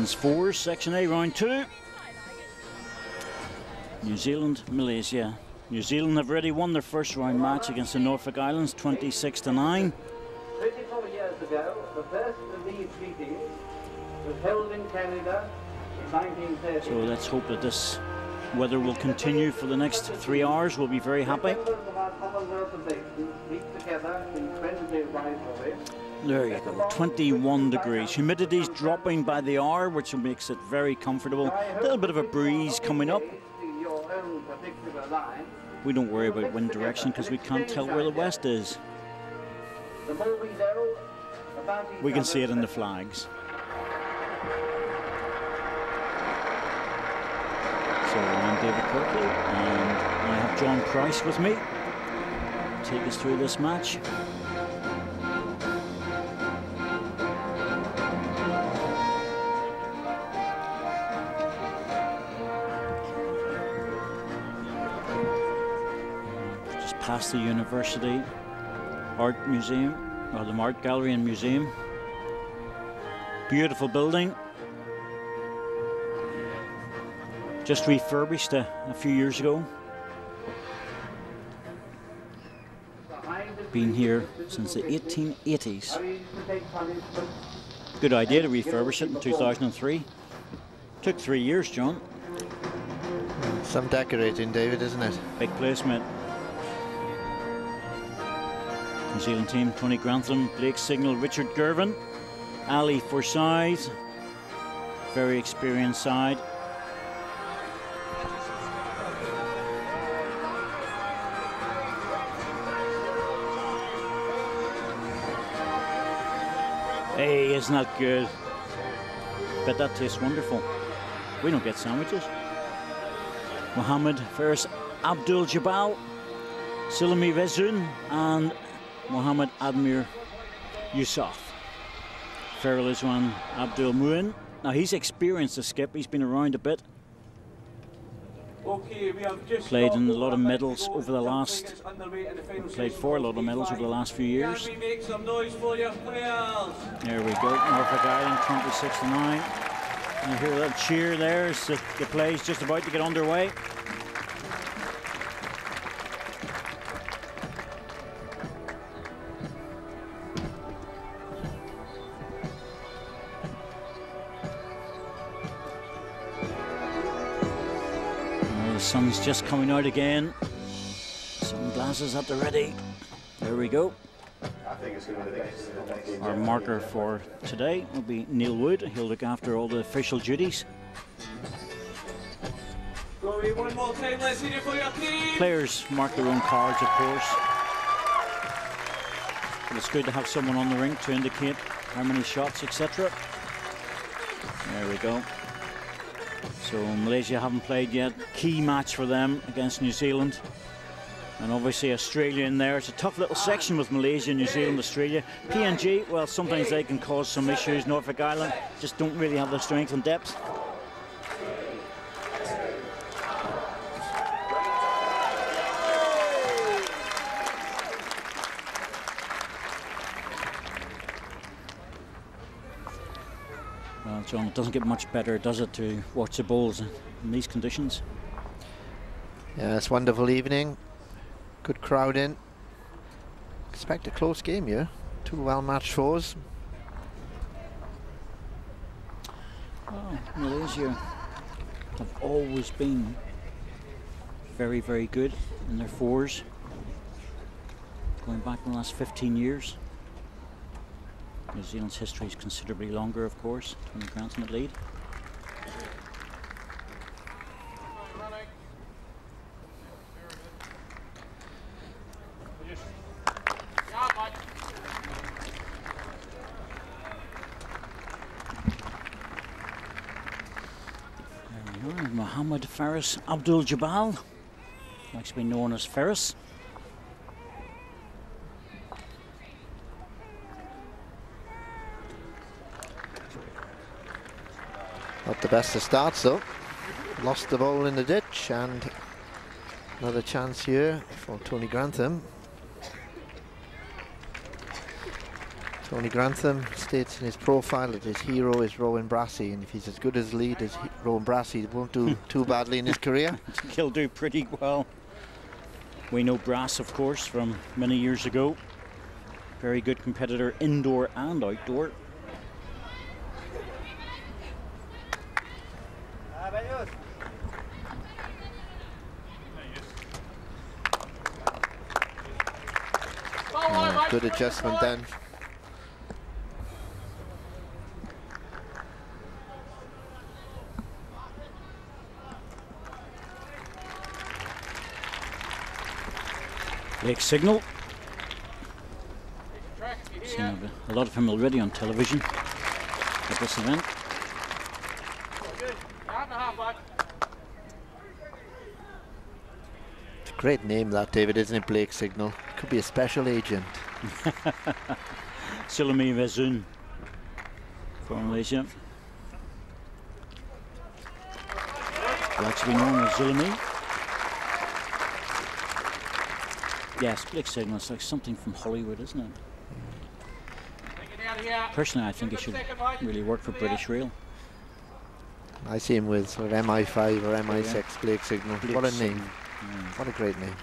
Men's fours, Section A, round 2. New Zealand, Malaysia. New Zealand have already won their first round match against the Norfolk Islands, 26-9. 34 years ago, the first of these treaties was held in Canada in 1930. So let's hope that this weather will continue for the next 3 hours. We'll be very happy. There you go, 21 degrees. Humidity's dropping by the hour, which makes it very comfortable. A little bit of a breeze coming up. We don't worry about wind direction because we can't tell where the west is. We can see it in the flags. So I'm David Kirkley and I have John Price with me to take us through this match. Just past the University Art Museum, or the Art Gallery and Museum. Beautiful building. Just refurbished a few years ago. Been here since the 1880s. Good idea to refurbish it in 2003. Took 3 years, John. Some decorating, David, isn't it? Big place, mate. New Zealand team, Tony Grantham, Blake Signal, Richard Gervin, Ali Forsyth. Very experienced side. Hey, isn't that good? Bet that tastes wonderful. We don't get sandwiches. Mohammed Faris Abdul Jabal, Silami Vezun, and Mohammed Admir Yusuf. Farrell Iswan Abdul Muin. Now he's experienced the skip, he's been around a bit. Okay, we have just played in a lot of medals over the last, played for a lot of medals over the last few years. Can we make some noise for your players? There we go, Norfolk Island 26-9. You hear that cheer there as the play's just about to get underway. Sun's just coming out again. Sunglasses at the ready. There we go. Our marker for today will be Neil Wood. He'll look after all the official duties. One more time, let's hear it for your team. Players mark their own cards, of course. But it's good to have someone on the rink to indicate how many shots, etc. There we go. So Malaysia haven't played yet. Key match for them against New Zealand. And obviously Australia in there. It's a tough little section with Malaysia, New Zealand, Australia. PNG, well, sometimes they can cause some issues. Norfolk Island just don't really have the strength and depth. Well, John, it doesn't get much better, does it, to watch the bowls in these conditions? Yeah, it's a wonderful evening. Good crowd in. Expect a close game here. Two well-matched fours. Well, Malaysia have always been very, very good in their fours, going back in the last 15 years. New Zealand's history is considerably longer, of course. Tony Grantham at lead. There we are, Mohammed Faris Abdul Jabal, likes to be known as Faris. Not the best of starts though. Lost the ball in the ditch, and another chance here for Tony Grantham. Tony Grantham states in his profile that his hero is Rowan Brassey, and if he's as good as lead as Rowan Brassey, he won't do too badly in his career. He'll do pretty well. We know Brass, of course, from many years ago. Very good competitor indoor and outdoor. Good adjustment then. Blake Signal. Seen a lot of him already on television at this event. It's a great name that, David, isn't it? Blake Signal. Could be a special agent. Silami Vezun from Malaysia. Likes to be known as Zulami. Yes, Blake Signal is like something from Hollywood, isn't it? Personally, I think he should really work for British Rail. I see him with sort of MI5 or MI6, yeah. Blake Signal. What a name. What a great name.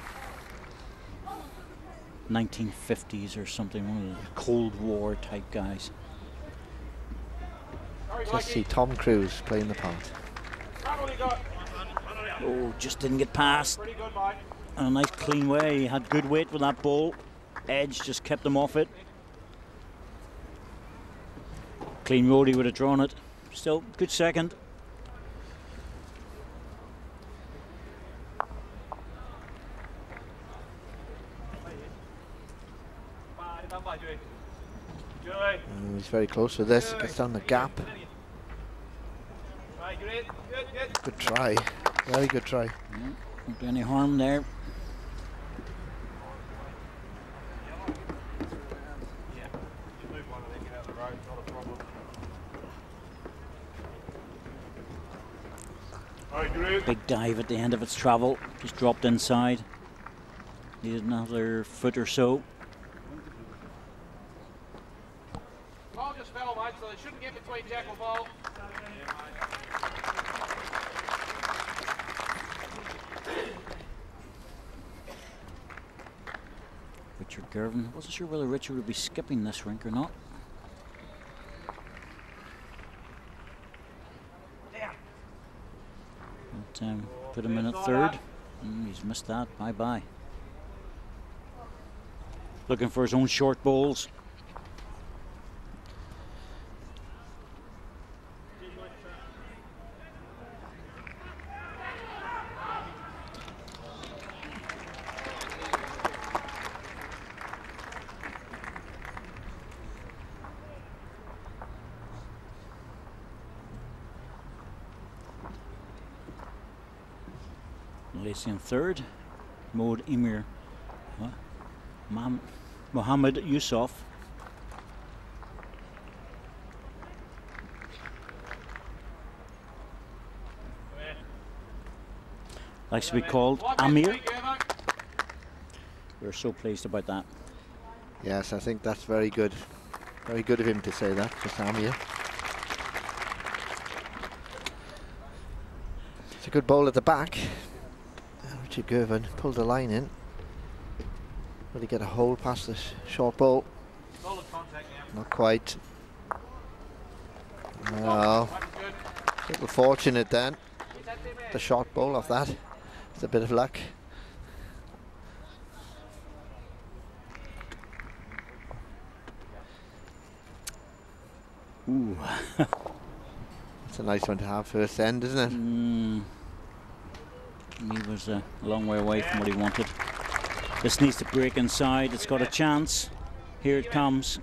1950s or something, one of the Cold War type guys. Just see Tom Cruise playing the part. Oh, just didn't get past. And a nice clean way. He had good weight with that ball. Edge just kept him off it. Clean road, he would have drawn it. Still, good second. He's very close with this. Gets down the gap. Good try. Very good try. Yeah, won't do any harm there. Big dive at the end of its travel. Just dropped inside. Needed another foot or so. Ball just fell, mate, so they shouldn't get between tackle ball. Richard Gervin. Wasn't sure whether Richard would be skipping this rink or not. But, put him in at third. He's missed that. Bye-bye. Looking for his own short bowls. Malaysian third, Mohd Emir Mohammed Yusof. Likes to be called Amir. We're so pleased about that. Yes, I think that's very good. Very good of him to say that, just Amir. It's a good bowl at the back. Richard Gervin pulled the line in. Will he get a hole past this short ball? Not quite. No. A little fortunate then. The short ball off that. It's a bit of luck. Ooh. It's a nice one to have first end, isn't it? He was a long way away from what he wanted. This needs to break inside. It's got a chance. Here it comes.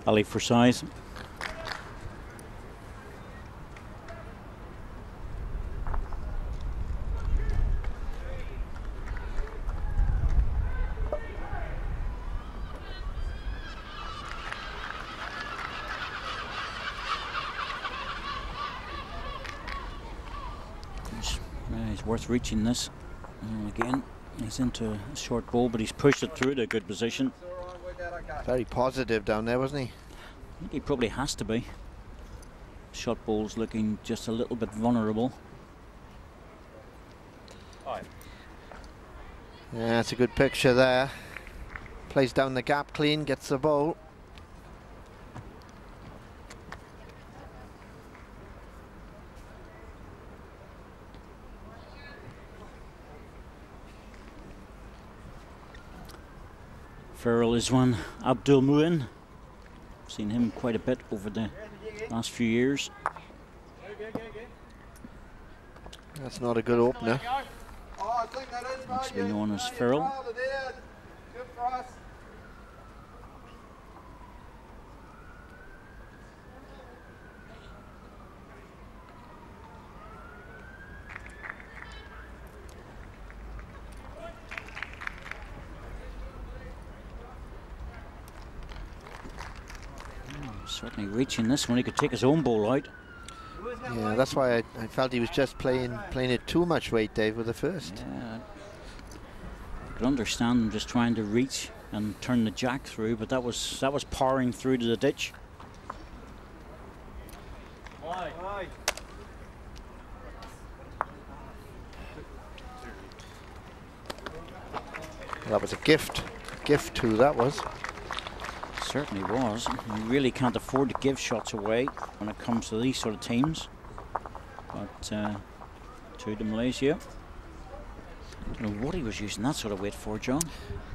Ali for size. He's worth reaching this. And again, he's into a short ball, but he's pushed it through to a good position. Very positive down there, wasn't he? I think he probably has to be. Shot ball's looking just a little bit vulnerable. Yeah, that's a good picture there. Plays down the gap clean, gets the ball. Farrell is one. Abdul Muin. Seen him quite a bit over the last few years. That's not a good opener. It's been known as Farrell. Certainly reaching this one, he could take his own ball out. Yeah, that's why I felt he was just playing it too much weight, Dave, with the first. Yeah, I could understand him just trying to reach and turn the jack through, but that was powering through to the ditch. That was a gift too, that was. Certainly was. You really can't afford to give shots away when it comes to these sort of teams. But to Malaysia. I don't know what he was using that sort of weight for, John.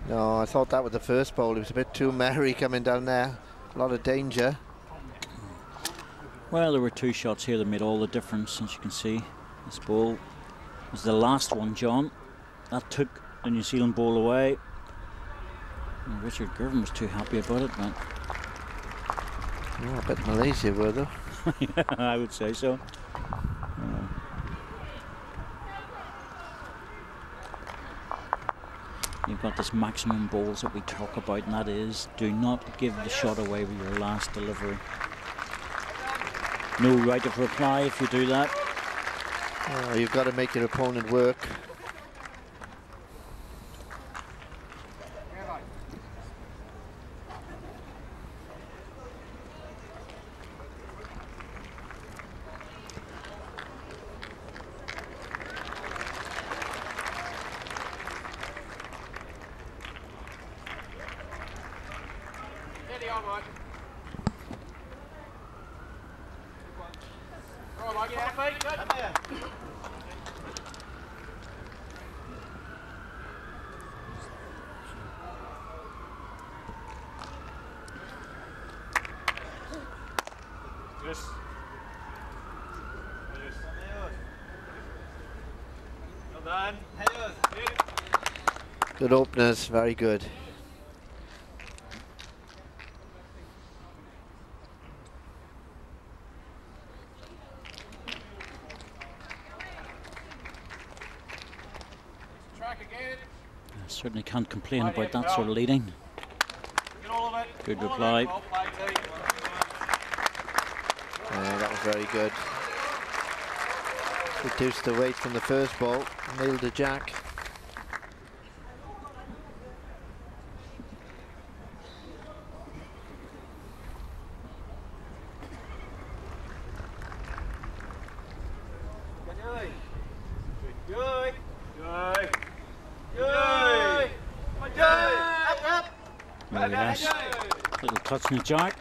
No, I thought that was the first ball. It was a bit too merry coming down there. A lot of danger. Well, there were two shots here that made all the difference, as you can see. This ball was the last one, John. That took the New Zealand ball away. Richard Girvan was too happy about it, but I bet Malaysia were, though. yeah, I would say so. You've got this maximum balls that we talk about, and that is, do not give the shot away with your last delivery. No right of reply if you do that. Oh, you've got to make your opponent work. Good openers, very good. Certainly can't complain about that sort of leading. Good reply. Yeah, that was very good. Reduced the weight from the first ball, nailed the jack. Yes, little touch on the jack.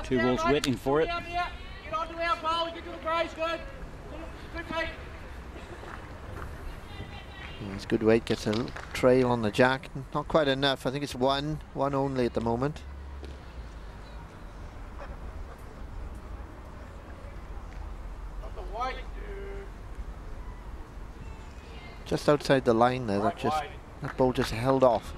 Two balls waiting for it. Get on to our ball, get to the brace, good. Good mate. It's good weight, gets a little trail on the jack. Not quite enough, I think it's one only at the moment. Just outside the line there, that ball just held off.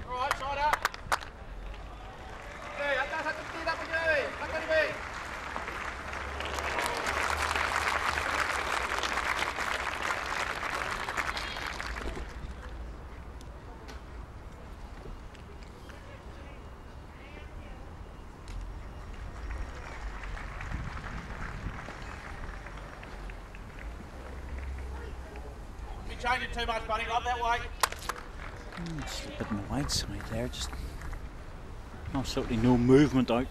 You're changing too much, buddy. Love that way. Just a bit on the wide side there, just absolutely no movement out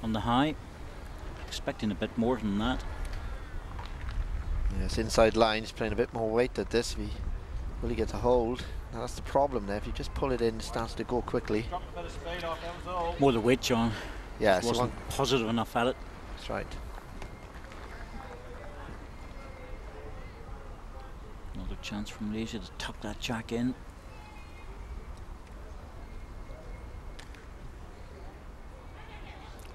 on the high. Expecting a bit more than that. Yes, inside line, he's playing a bit more weight at this. If he really gets a hold, now that's the problem there. If you just pull it in, it starts to go quickly. Dropped a bit of speed off, that was all. More the weight, John. Yeah, so wasn't positive enough at it. that's right. Another chance from Malaysia to tuck that jack in.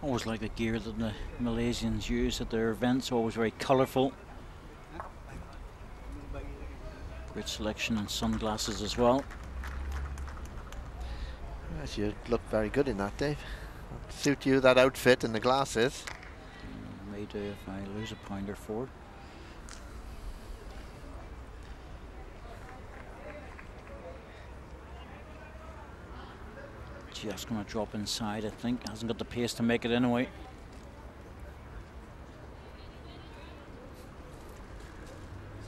Always like the gear that the Malaysians use at their events, always very colourful. Great selection and sunglasses as well. Yes, you look very good in that, Dave. Suit you, that outfit and the glasses. May do if I lose a point or four. Just going to drop inside, I think. Hasn't got the pace to make it anyway.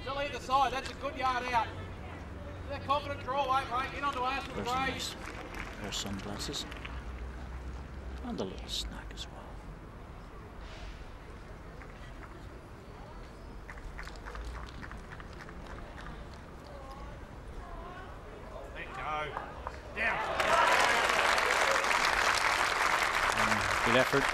Still either side, that's a good yard out. They're confident draw, mate. In onto us with the There's a grey. nice pair of sunglasses. And a little snack as well. Let go. Down. Good effort.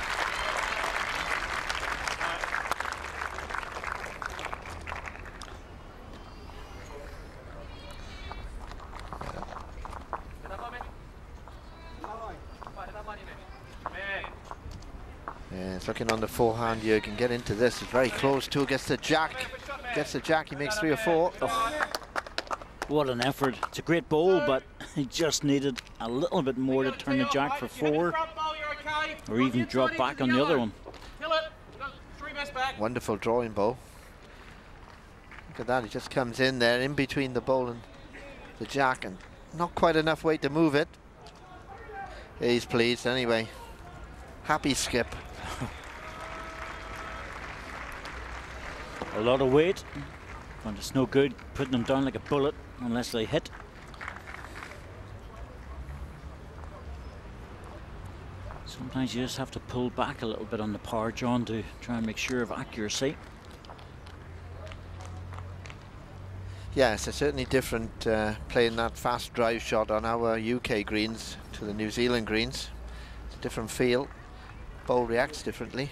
Yeah, it's looking on the forehand. You can get into this. It's very close too. Gets the jack. Gets the jack. He makes 3 or 4. Oh, what an effort. It's a great bowl, but he just needed a little bit more to turn the jack for 4, or even drop back on the other one. Wonderful drawing bowl. Look at that. He just comes in there in between the bowl and the jack, and not quite enough weight to move it. He's pleased anyway. Happy skip. A lot of weight, but it's no good putting them down like a bullet unless they hit. Sometimes you just have to pull back a little bit on the power, John, to try and make sure of accuracy. Yes, it's certainly different playing that fast drive shot on our UK greens to the New Zealand greens. It's a different feel. Bowl reacts differently.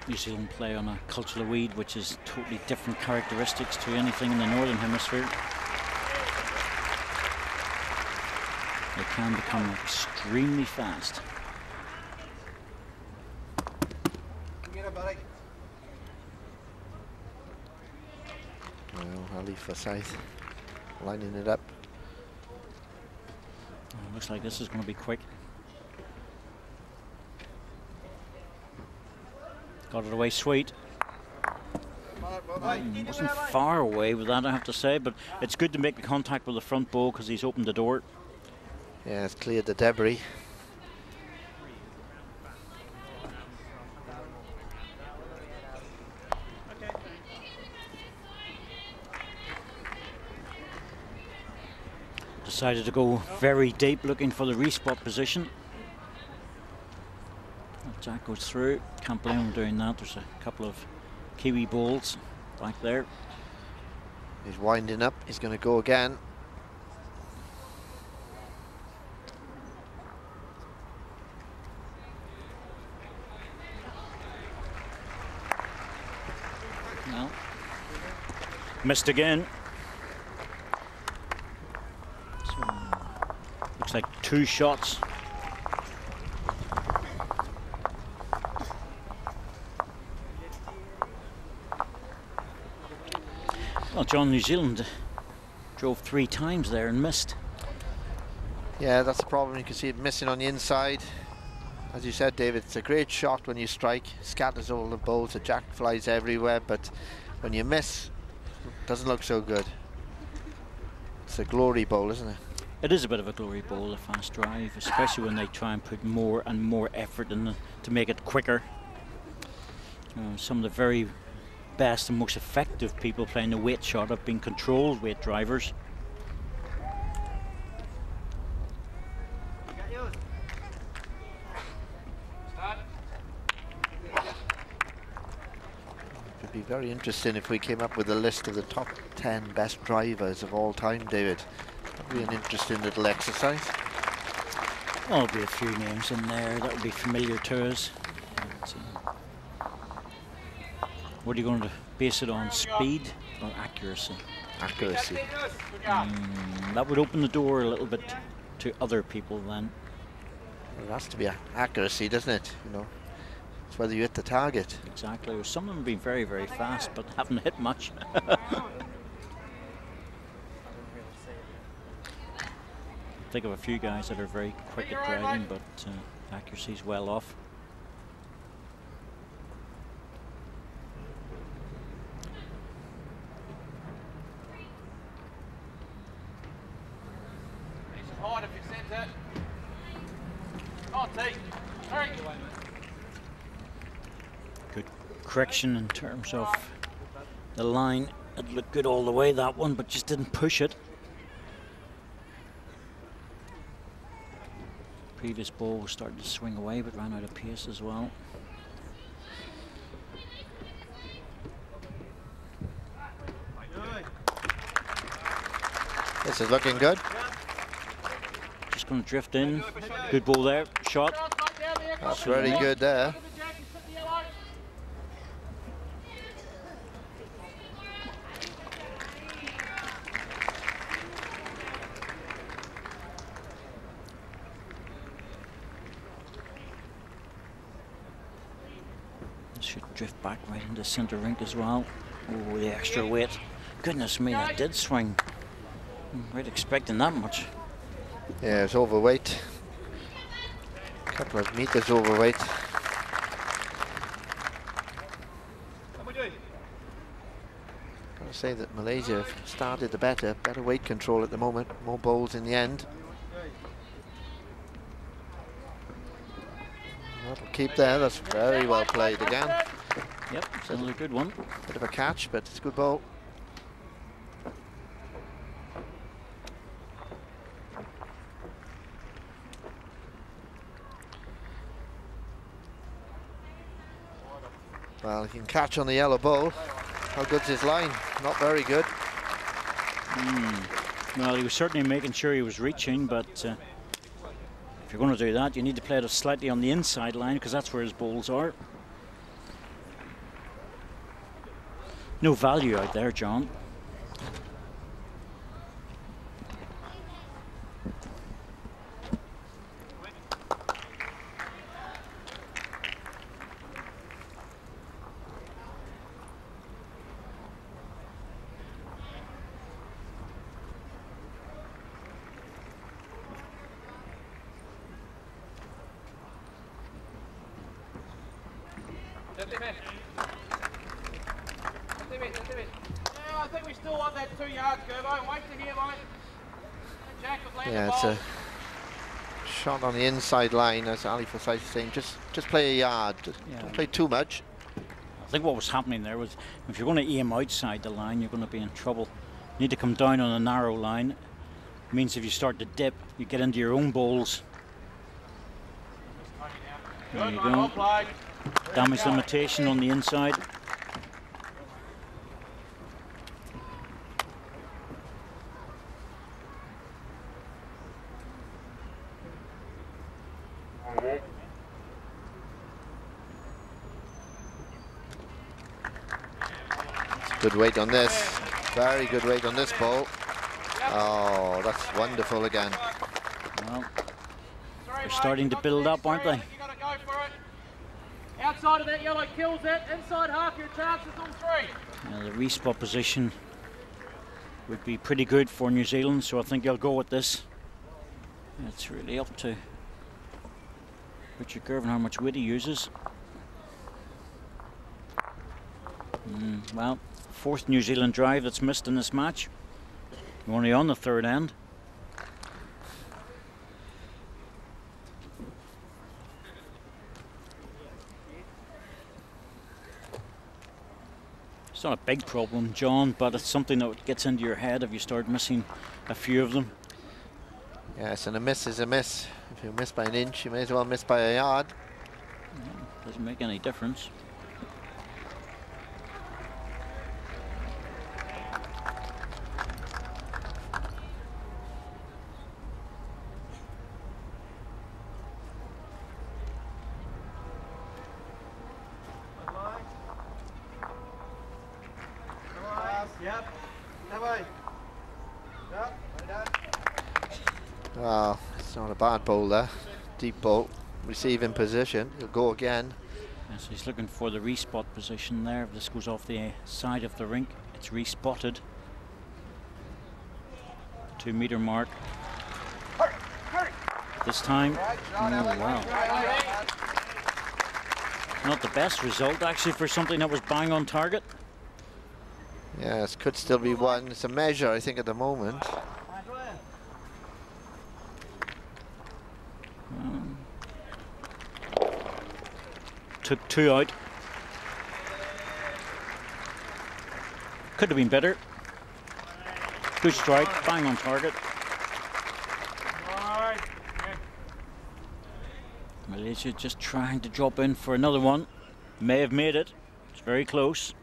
New Zealand play on a cultural weed which is totally different characteristics to anything in the Northern Hemisphere. They can become extremely fast. Well, Ali Forsyth lining it up. Oh, looks like this is going to be quick. Got it away sweet. Wasn't far away with that, I have to say, but it's good to make the contact with the front bow because he's opened the door. Yeah, it's cleared the debris. Decided to go very deep looking for the respot position. Jack goes through. Can't blame him doing that. There's a couple of Kiwi balls back there. He's winding up. He's going to go again. No. Missed again. So, looks like 2 shots. Well, John, New Zealand drove 3 times there and missed. Yeah, that's the problem. You can see it missing on the inside. As you said, David, it's a great shot when you strike. Scatters all the bowls, the jack flies everywhere, but when you miss, it doesn't look so good. It's a glory bowl, isn't it? It is a bit of a glory bowl, a fast drive, especially when they try and put more and more effort in to make it quicker. Some of the very best and most effective people playing the weight shot have been controlled weight drivers. It'd be very interesting if we came up with a list of the top 10 best drivers of all time, David. That'd be an interesting little exercise. Well, there'll be a few names in there that will be familiar to us. What are you going to base it on, speed or accuracy? Accuracy. That would open the door a little bit to other people then. Well, it has to be accuracy, doesn't it? You know, it's whether you hit the target. Exactly. Some of them have been very, very fast, but haven't hit much. Think of a few guys that are very quick at driving, but accuracy's well off. Hard if you sent it. Oh, T. Very good. Good correction in terms of the line. It looked good all the way, that one, but just didn't push it. Previous ball started to swing away, but ran out of pace as well. This is looking good. Just going to drift in. Good ball there. Shot. That's very good there. Should drift back right into centre rink as well. Oh, the extra weight. Goodness me, that did swing. I'm right expecting that much. Yeah, it's overweight. A couple of meters overweight. Gotta say that Malaysia have started the better weight control at the moment. More bowls in the end. That'll keep there. That's very well played again. Yep, it's another good one. Bit of a catch, but it's a good ball. Well, he can catch on the yellow ball. How good's his line? Not very good. Well, he was certainly making sure he was reaching, but if you're going to do that, you need to play it slightly on the inside line, because that's where his balls are. No value out there, John. I think we still want that 2 yards, Gerbo. Wait to hear, mate. Jack will land Yeah, the it's ball. a shot on the inside line, as Ali Fasai is saying. Just play a yard. Don't play too much. I think what was happening there was, if you're going to aim outside the line, you're going to be in trouble. You need to come down on a narrow line. It means if you start to dip, you get into your own balls. There you go. Damage limitation on the inside. Good weight on this. Very good weight on this ball. Oh, that's wonderful again. Well, they're starting to build up, aren't they? You got to go for it. Outside of that yellow kills it. Inside half your chances on 3. The respot position would be pretty good for New Zealand, so I think they'll go with this. It's really up to Richard Gervin how much weight he uses. Well, 4th New Zealand drive that's missed in this match. We're only on the 3rd end. It's not a big problem, John, but it's something that gets into your head if you start missing a few of them. Yes, and a miss is a miss. If you miss by an inch, you may as well miss by a yard. Doesn't make any difference. Well, it's not a bad bowler. Deep ball, receiving position. He'll go again. Yes, he's looking for the respot position there. If this goes off the side of the rink, it's respotted. 2 meter mark. This time, oh wow. Not the best result actually for something that was bang on target. Yes, could still be one. It's a measure, I think, at the moment. Took 2 out. Could have been better. Good strike, bang on target. Malaysia just trying to drop in for another one. May have made it. It's very close.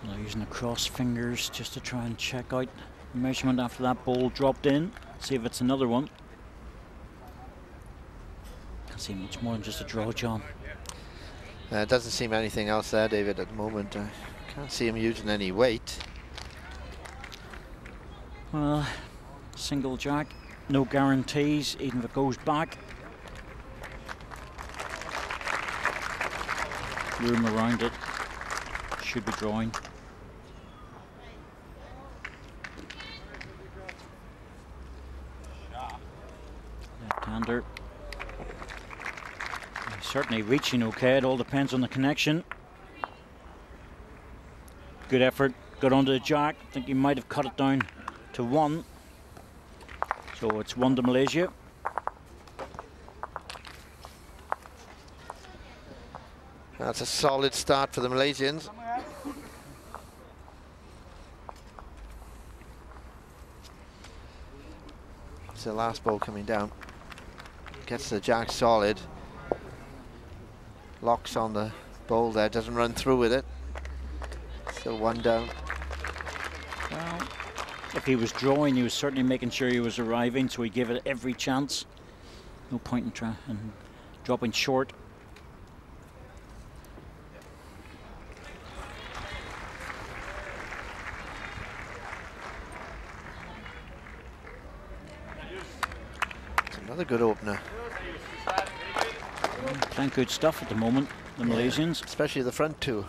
Now using the cross fingers just to try and check out the measurement after that ball dropped in. See if it's another one. Can't see much more than just a draw, John. It doesn't seem anything else there, David, at the moment. I can't see him using any weight. Well, single jack, no guarantees, even if it goes back. Room around it. Should be drawing. Left-hander. Certainly reaching okay. It all depends on the connection. Good effort. Got onto the jack. I think he might have cut it down to 1. So it's 1 to Malaysia. That's a solid start for the Malaysians. It's the last ball coming down. Gets the jack solid. Locks on the ball there, doesn't run through with it. Still 1 down. Well, if he was drawing, he was certainly making sure he was arriving, so he gave it every chance. No point in trying and dropping short. It's another good opener. Playing good stuff at the moment, the Malaysians. Especially the front two.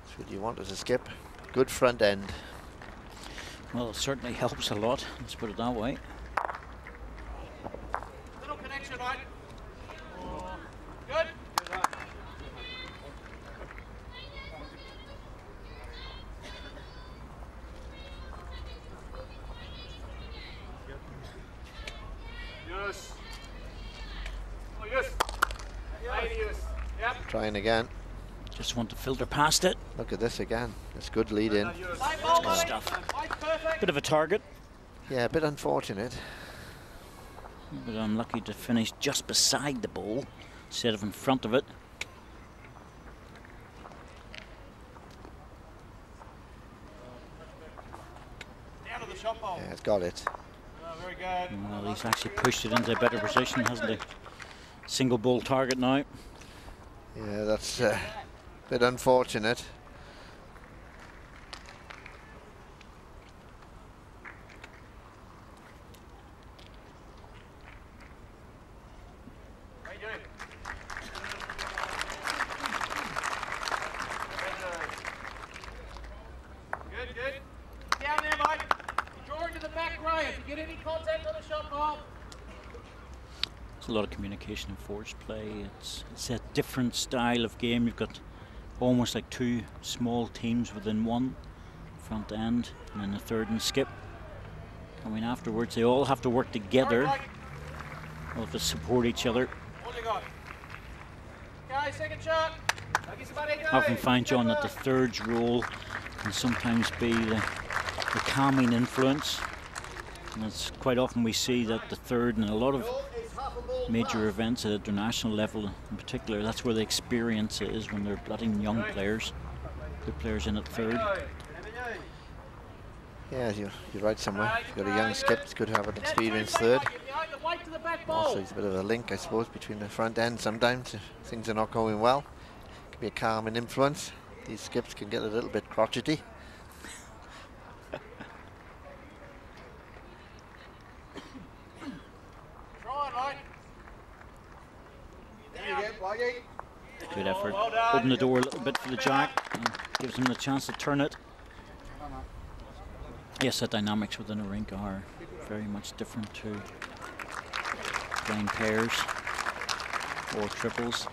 That's what you want as a skip. Good front end. Well, it certainly helps a lot, let's put it that way. Little connection, right? Good. Yes. Oh, yes. Yes. Yep. Trying again. Just want to filter past it. Look at this again. That's good lead in. Good stuff. Bit of a target, Yeah, a bit unfortunate. but I'm lucky to finish just beside the ball instead of in front of it. Down to the shot ball. Yeah, it's got it. Oh, very good. Well, he's actually pushed it into a better position, hasn't he? Single ball target now. Yeah, that's a bit unfortunate. How you doing? Good, good. a lot of communication in force play. It's a different style of game. You've got almost like two small teams within one, front end and then the third and skip coming afterwards. They all have to work together. They'll have to support each other. I often find, John, that the third's role can sometimes be the calming influence. And it's quite often we see that the third in a lot of major events at international level in particular, that's where the experience is, when they're letting young players, good players in at third. Yeah, you're right somewhere. If you've got a young skip, it's good to have an experienced third. Also, it's a bit of a link, I suppose, between the front end sometimes. If things are not going well, it can be a calming influence. These skips can get a little bit crotchety. Good effort. Open the door a little bit for the jack and gives him the chance to turn it. Yes, the dynamics within a rink are very much different to playing pairs or triples.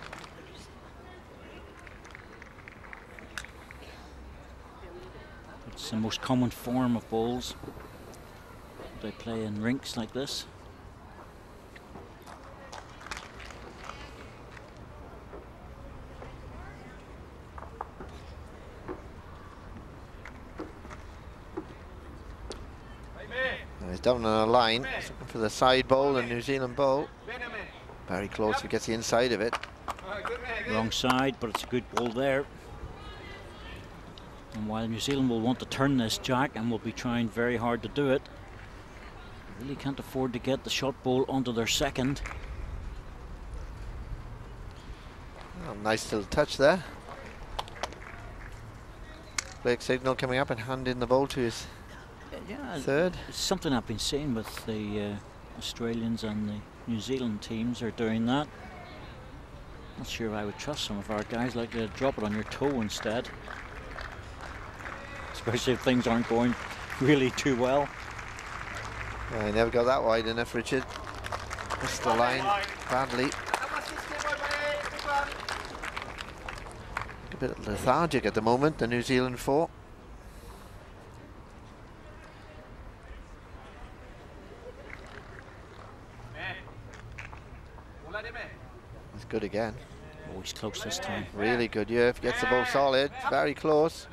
It's the most common form of bowls they play in rinks like this. He's down on a line, he's looking for the side bowl, the New Zealand bowl. Very close if he gets the inside of it. Wrong side, but it's a good ball there. And while New Zealand will want to turn this jack and will be trying very hard to do it, they really can't afford to get the shot ball onto their second. Oh, nice little touch there. Blake signal coming up and handing the ball to his third. It's something I've been seeing with the Australians and the New Zealand teams are doing that. Not sure if I would trust some of our guys, like to drop it on your toe instead. Especially if things aren't going really too well. He never got that wide enough, Richard. Missed the line badly. A bit lethargic at the moment, the New Zealand four. It's good again. Oh, he's close this time. Really good, yeah. If he gets the ball solid, very close.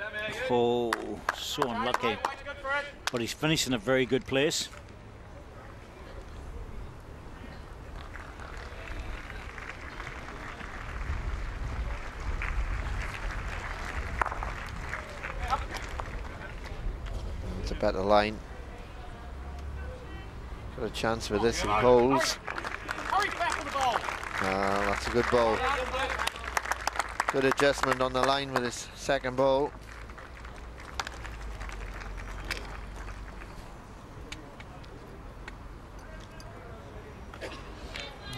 Oh, so unlucky. But he's finishing in a very good place. It's a better line. Got a chance with this if he holds. That's a good ball. Good adjustment on the line with his second ball.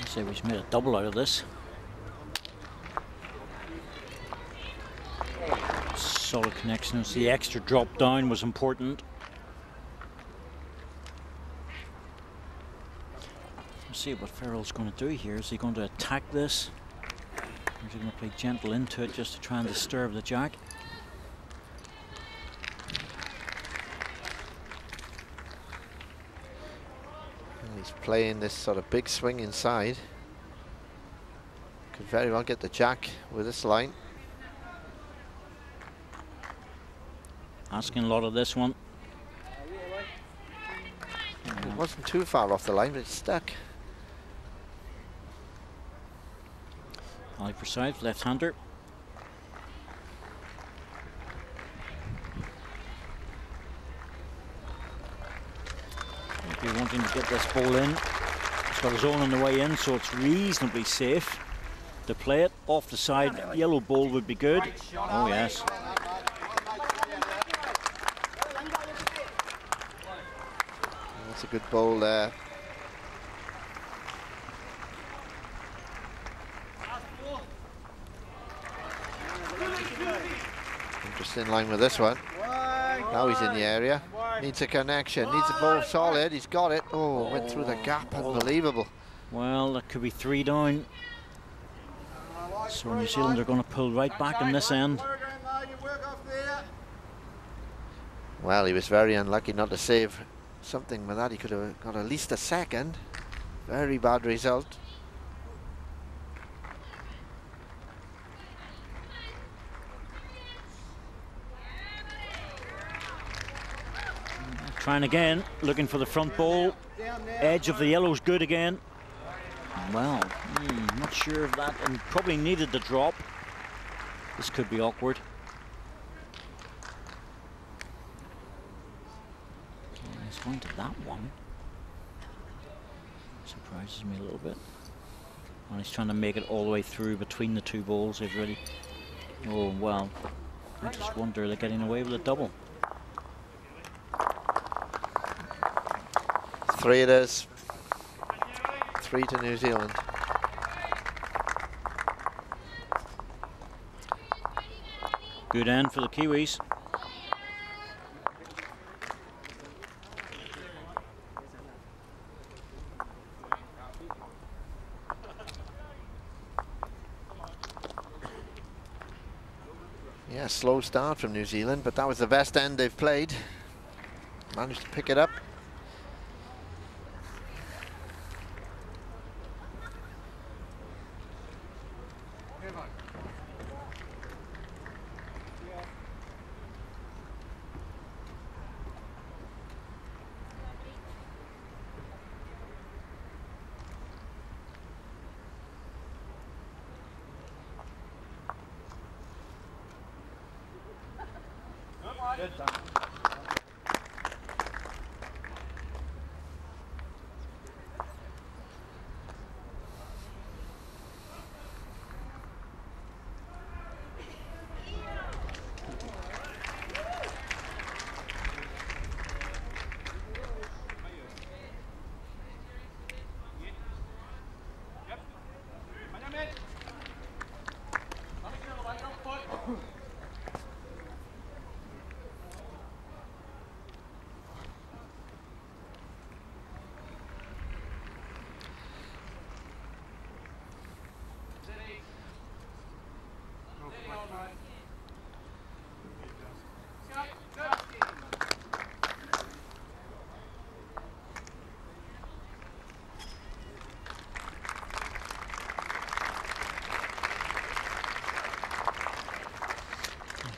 So he's made a double out of this. Solid connections. The extra drop down was important. Let's see what Farrell's going to do here. Is he going to attack this? Or is he going to play gentle into it just to try and disturb the jack? And he's playing this sort of big swing inside. Could very well get the jack with this line. Asking a lot of this one. It wasn't too far off the line, but it's stuck. Ally for side, left-hander. Maybe wanting to get this ball in. He's got his own on the way in, so it's reasonably safe to play it. Off the side, yellow ball would be good. Oh yes. That's a good ball there. Just in line with this one. Now he's in the area. Needs a connection. Needs the ball solid. He's got it. Oh, went through the gap. Unbelievable. Well, that could be 3 down. So New Zealand are going to pull right back in this end. Well, he was very unlucky not to save something with that. He could have got at least a second. Very bad result. Trying again, looking for the front ball. Edge of the yellow's good again. Well, not sure of that, and probably needed the drop. This could be awkward. He's going to that one. Surprises me a little bit. And he's trying to make it all the way through between the 2 balls. They've really. Oh well. I just wonder they're getting away with a double. 3 it is. 3 to New Zealand. Good end for the Kiwis. Yeah, slow start from New Zealand, but that was the best end they've played. Managed to pick it up.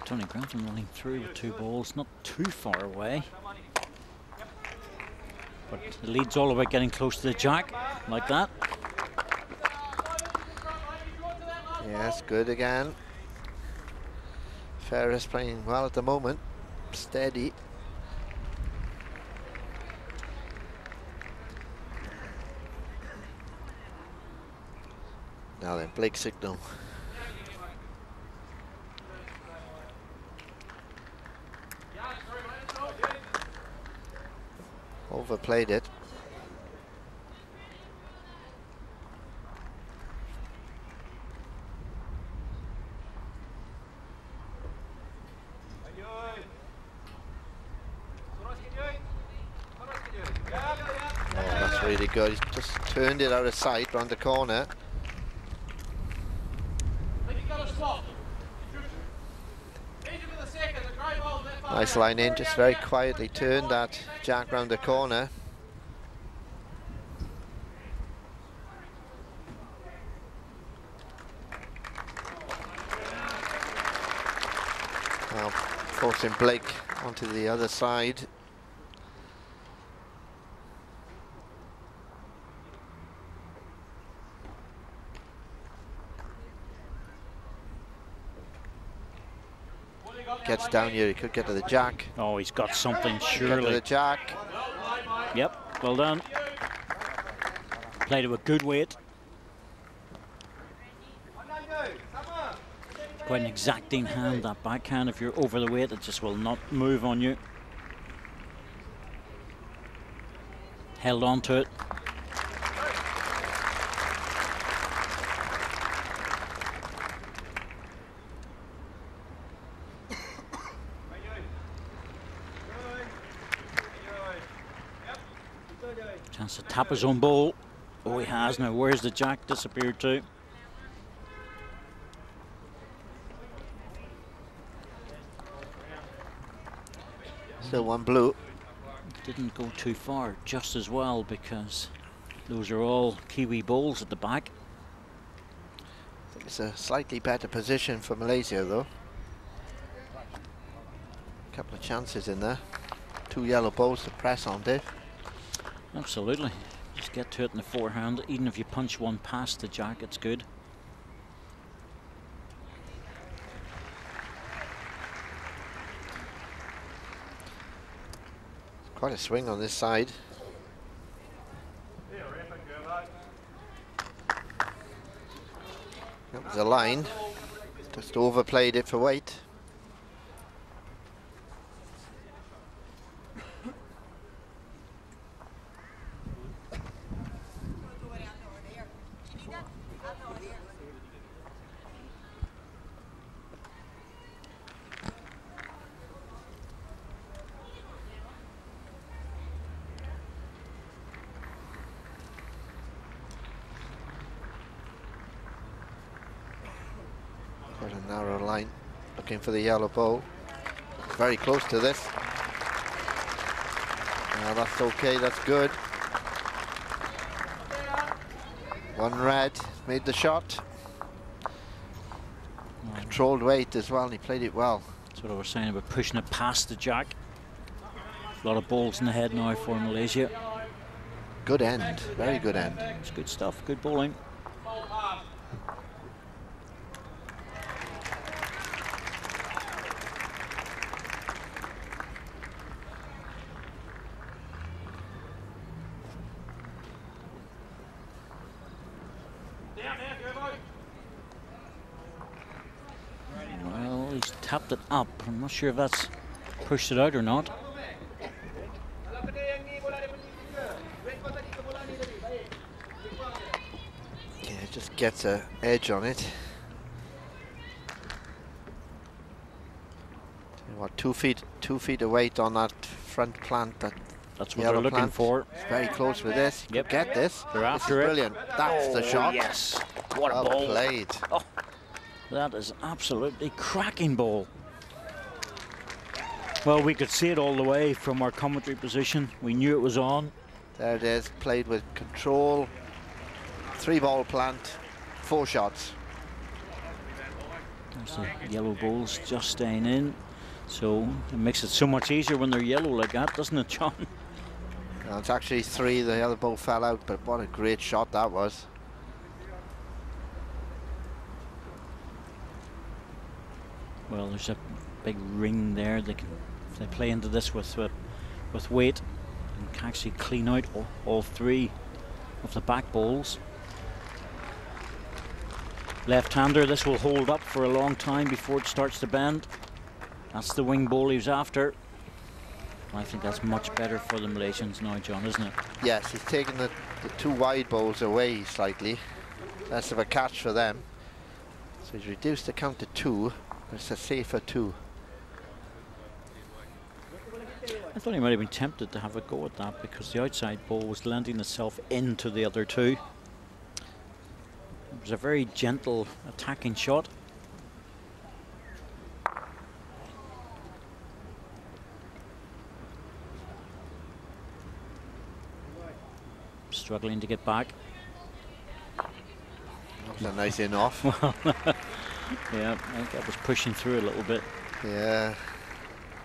Tony Grantham running through with 2 balls, not too far away. But the lead's all about getting close to the jack, like that. Yes, good again. Ferris playing well at the moment. Steady. Now then, Blake signal. Overplayed it. Oh, that's really good. He's just turned it out of sight round the corner. Nice line in, just very quietly turned that jack round the corner. Now forcing Blake onto the other side. Gets down here, he could get to the jack. Oh, he's got something, Get to surely. the jack. Yep, well done. Played it with good weight. Quite an exacting hand, that backhand. If you're over the weight, it just will not move on you. Held on to it. Chance to tap his own ball. Oh, he has. Now, where's the jack disappeared to? Still one blue. Didn't go too far, just as well, because those are all Kiwi bowls at the back. I think it's a slightly better position for Malaysia, though. A couple of chances in there. 2 yellow balls to press on, Dave. Absolutely. Just get to it in the forehand. Even if you punch one past the jack, it's good. Quite a swing on this side. That was a line. Just overplayed it for weight. Quite a narrow line. Looking for the yellow ball. Very close to this. That's okay, that's good. 1 red, made the shot. Controlled weight as well, and he played it well. That's what I was saying about pushing it past the jack. A lot of balls in the head now for Malaysia. Good end, very good end. It's good stuff, good bowling. Well, he's tapped it up. I'm not sure if that's pushed it out or not. Yeah, it just gets an edge on it. What, 2 feet of weight on that front plant. That's what they're looking for. It's very close with this. Yep. Could get this. They're after it. Brilliant. That's the shot. Yes. What a well ball. played. Oh, that is absolutely cracking ball. Well, we could see it all the way from our commentary position. We knew it was on. There it is. Played with control. 3-ball plant. 4 shots. There's the yellow balls just staying in. So it makes it so much easier when they're yellow like that, doesn't it, John? No, it's actually 3. The yellow ball fell out, but what a great shot that was. Well, there's a big ring there. They can, if they play into this with weight, and can actually clean out all 3 of the back balls. Left-hander, this will hold up for a long time before it starts to bend. That's the wing ball he was after. I think that's much better for the Malaysians now, John, isn't it? Yes, he's taken the 2 wide balls away slightly. Less of a catch for them. So he's reduced the count to 2. It's a safer 2. I thought he might have been tempted to have a go at that because the outside ball was landing itself into the other 2. It was a very gentle attacking shot. Struggling to get back. That was a nice in off. Yeah, I think that was pushing through a little bit. Yeah.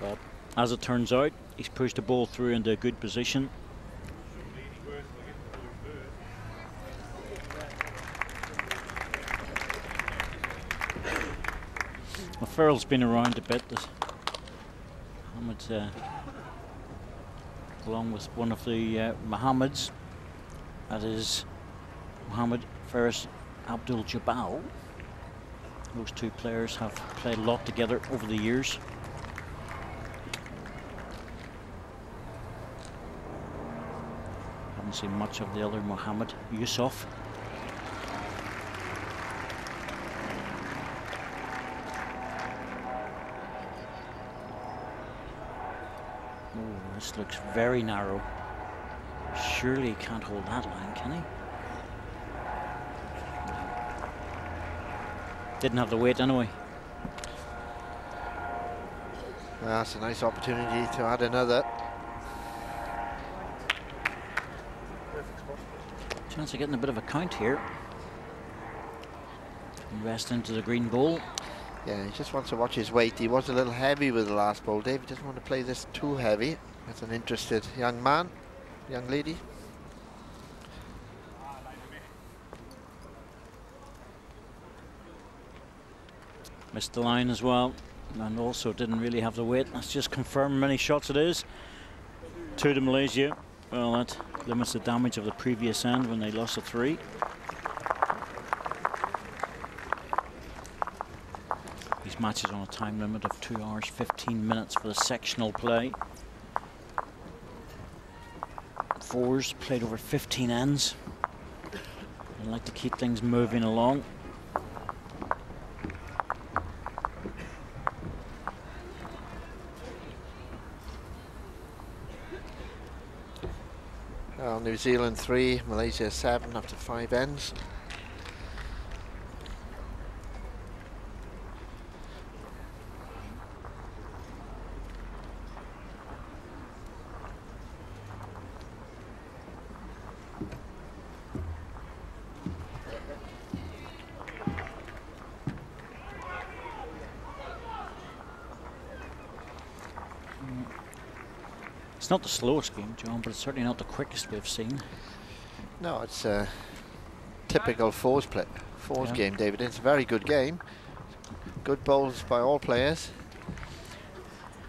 But as it turns out, he's pushed the ball through into a good position. Well, Farrell's been around a bit. Muhammad, along with one of the Mohammeds, that is Mohammed Faris Abdul Jabal. Those 2 players have played a lot together over the years. Haven't seen much of the other Mohammed Yusuf. Oh, this looks very narrow. Surely he can't hold that line, can he? Didn't have the weight anyway. That's a nice opportunity to add another. Chance of getting a bit of a count here. Rest into the green bowl. Yeah, he just wants to watch his weight. He was a little heavy with the last bowl. David doesn't want to play this too heavy. That's an interested young man, young lady. Missed the line as well, and also didn't really have the weight. Let's just confirm how many shots it is. 2 to Malaysia. Well, that limits the damage of the previous end when they lost to 3. These matches on a time limit of 2 hours 15 minutes for the sectional play. 4s played over 15 ends. I'd like to keep things moving along. Well, New Zealand 3, Malaysia 7 after 5 ends. It's not the slowest game, John, but it's certainly not the quickest we've seen. No, it's a typical fours game, David. It's a very good game. Good bowls by all players.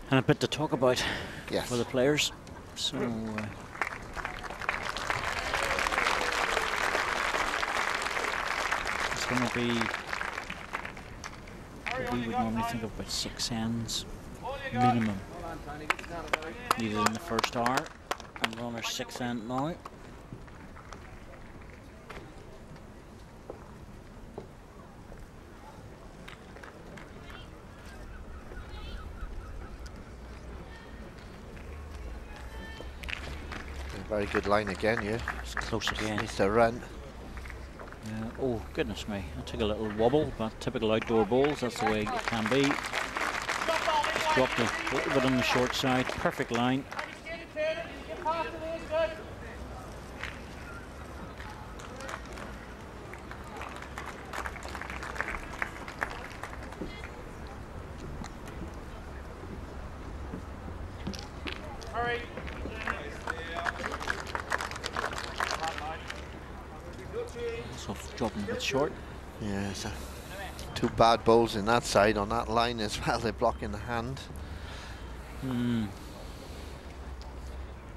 And a bit to talk about for the players. So it's going to be what we would normally think of about 6 ends minimum needed in the first hour, and we're on our 6th end now. Very good line again, yeah. It's close again. Needs to run. Oh, goodness me. I took a little wobble, but typical outdoor bowls, that's the way it can be. Just dropped a little bit on the short side. Perfect line. Dropping a bit short. Yeah, so 2 bad bowls in that side on that line as well. They're blocking the hand.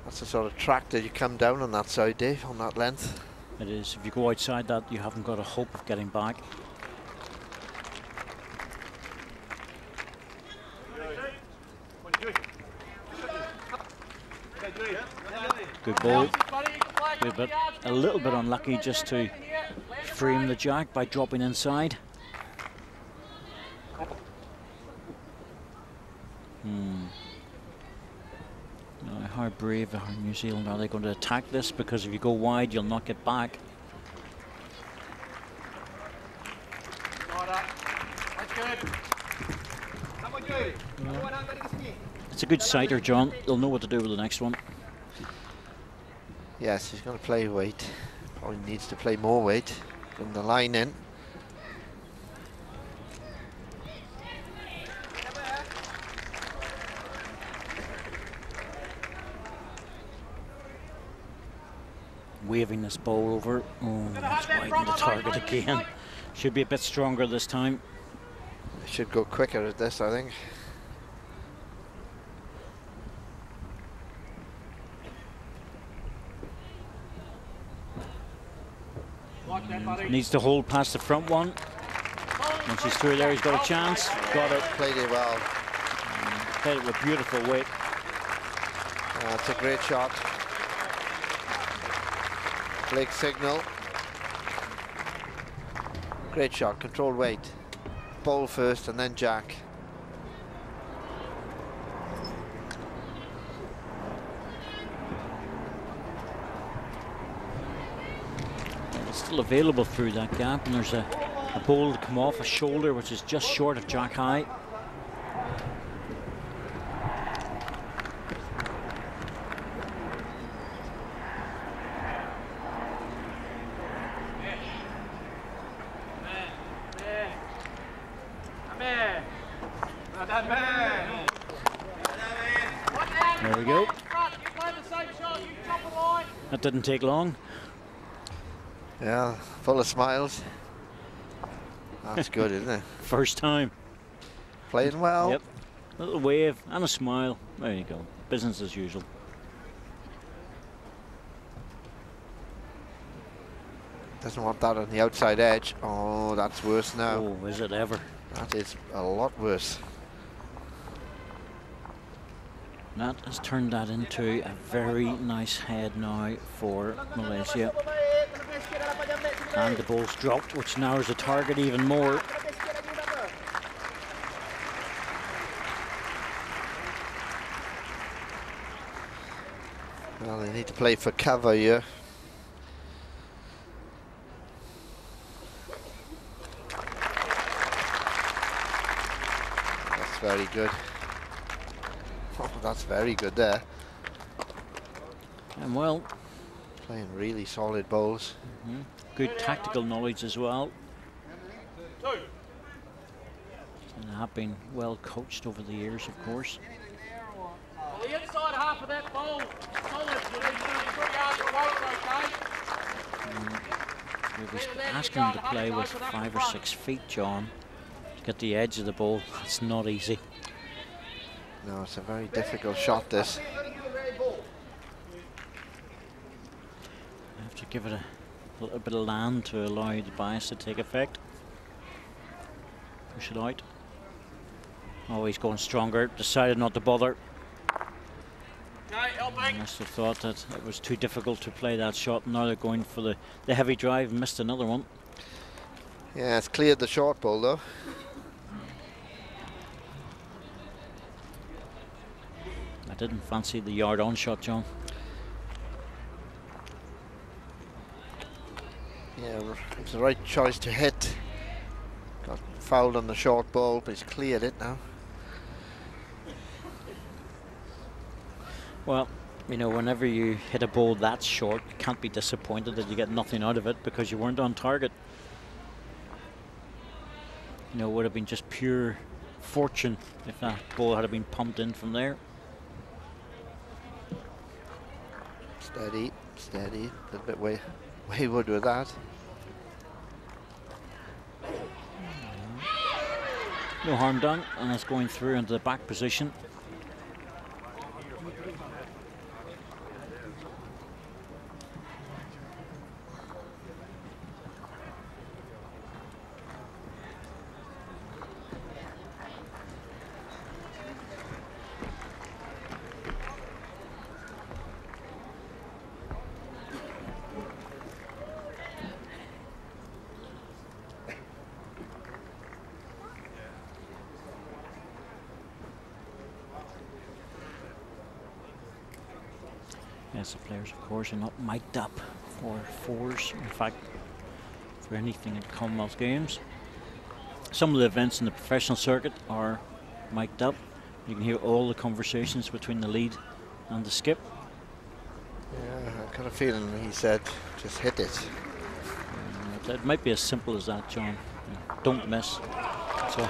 That's the sort of track that you come down on that side, Dave, on that length. It is. If you go outside that, you haven't got a hope of getting back. Good ball. A little bit unlucky just to frame the jack by dropping inside. Now, how brave are New Zealand? Are they going to attack this? Because if you go wide, you'll not get back. It's a good sighter, John. They'll know what to do with the next one. Yes, he's going to play weight. Probably needs to play more weight. Bring the line in. Waving this ball over. Oh, that's widened the target again. Should be a bit stronger this time. Should go quicker at this, I think. Needs to hold past the front one. Once he's through there, he's got a chance. Got it. Played it well. Played it with beautiful weight. It's a great shot. Blake signal. Great shot, controlled weight. Bowl first and then jack. It's still available through that gap, and there's a A ball to come off a shoulder, which is just short of jack high. There we go. That didn't take long. Yeah, full of smiles. That's good, isn't it? First time. Playing well. Yep. A little wave and a smile. There you go. Business as usual. Doesn't want that on the outside edge. Oh, that's worse now. Oh, is it ever? That is a lot worse. That has turned that into a very nice head now for Malaysia. And the ball's dropped, which narrows the target even more. Well, they need to play for cover here. That's very good. Oh, that's very good there. And well, playing really solid bowls. Good tactical knowledge as well. And have been well coached over the years, of course. Well, the inside half of that bowl, solid. You need to do 3 yards away, okay? We was asking him to play with 5 or 6 feet, John, to get the edge of the ball. That's not easy. No, it's a very difficult shot, this. I have to give it a little bit of land to allow the bias to take effect. Push it out. Oh, he's going stronger. Decided not to bother. I must have thought that it was too difficult to play that shot. Now they're going for the heavy drive. Missed another one. Yeah, it's cleared the short ball though. I didn't fancy the yard on shot, John. Yeah, it was the right choice to hit. Got fouled on the short ball, but he's cleared it now. Well, you know, whenever you hit a ball that short, you can't be disappointed that you get nothing out of it because you weren't on target. You know, it would have been just pure fortune if that ball had been pumped in from there. Steady, steady. A little bit wayward with that. No harm done, and it's going through into the back position. Yes, the players, of course, are not mic'd up for fours. In fact, for anything at Commonwealth Games. Some of the events in the professional circuit are mic'd up. You can hear all the conversations between the lead and the skip. Yeah, I got a feeling he said, just hit it. It might be as simple as that, John. Don't miss. So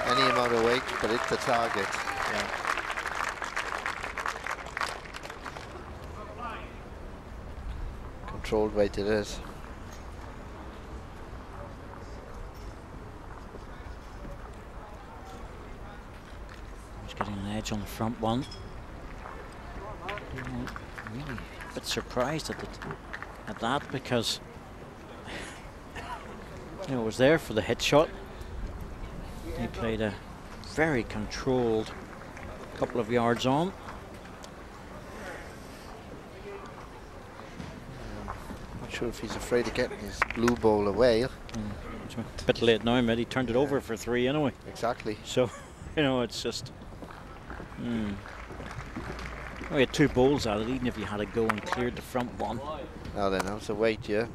any amount of weight, but it's the target. Yeah. Controlled weight it is. He's getting an edge on the front one. Really a bit surprised at that because you know, it was there for the hit shot. He played a very controlled couple of yards on. Not sure if he's afraid of getting his blue ball away. It's a bit late now, mate. He turned it over for 3 anyway. Exactly. So, you know, it's just. We had 2 bowls at it, even if you had to go and cleared the front one. Now then, how's the weight, yeah?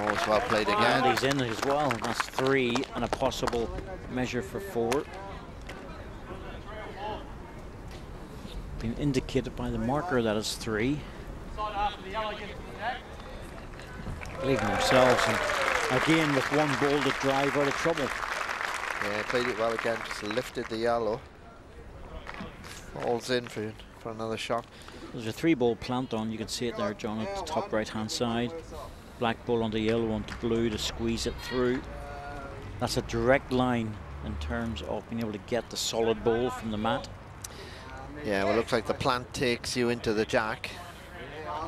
Oh, it's well played again. And he's in as well. That's 3 and a possible measure for 4. Being indicated by the marker that it's 3. Believing themselves, and again with one ball to drive out of trouble. Yeah, played it well again, just lifted the yellow. Falls in for another shot. There's a 3-ball plant on, you can see it there, John, at the top right hand side. Black ball on the yellow, onto blue to squeeze it through. That's a direct line in terms of being able to get the solid ball from the mat. Yeah, well, it looks like the plant takes you into the jack.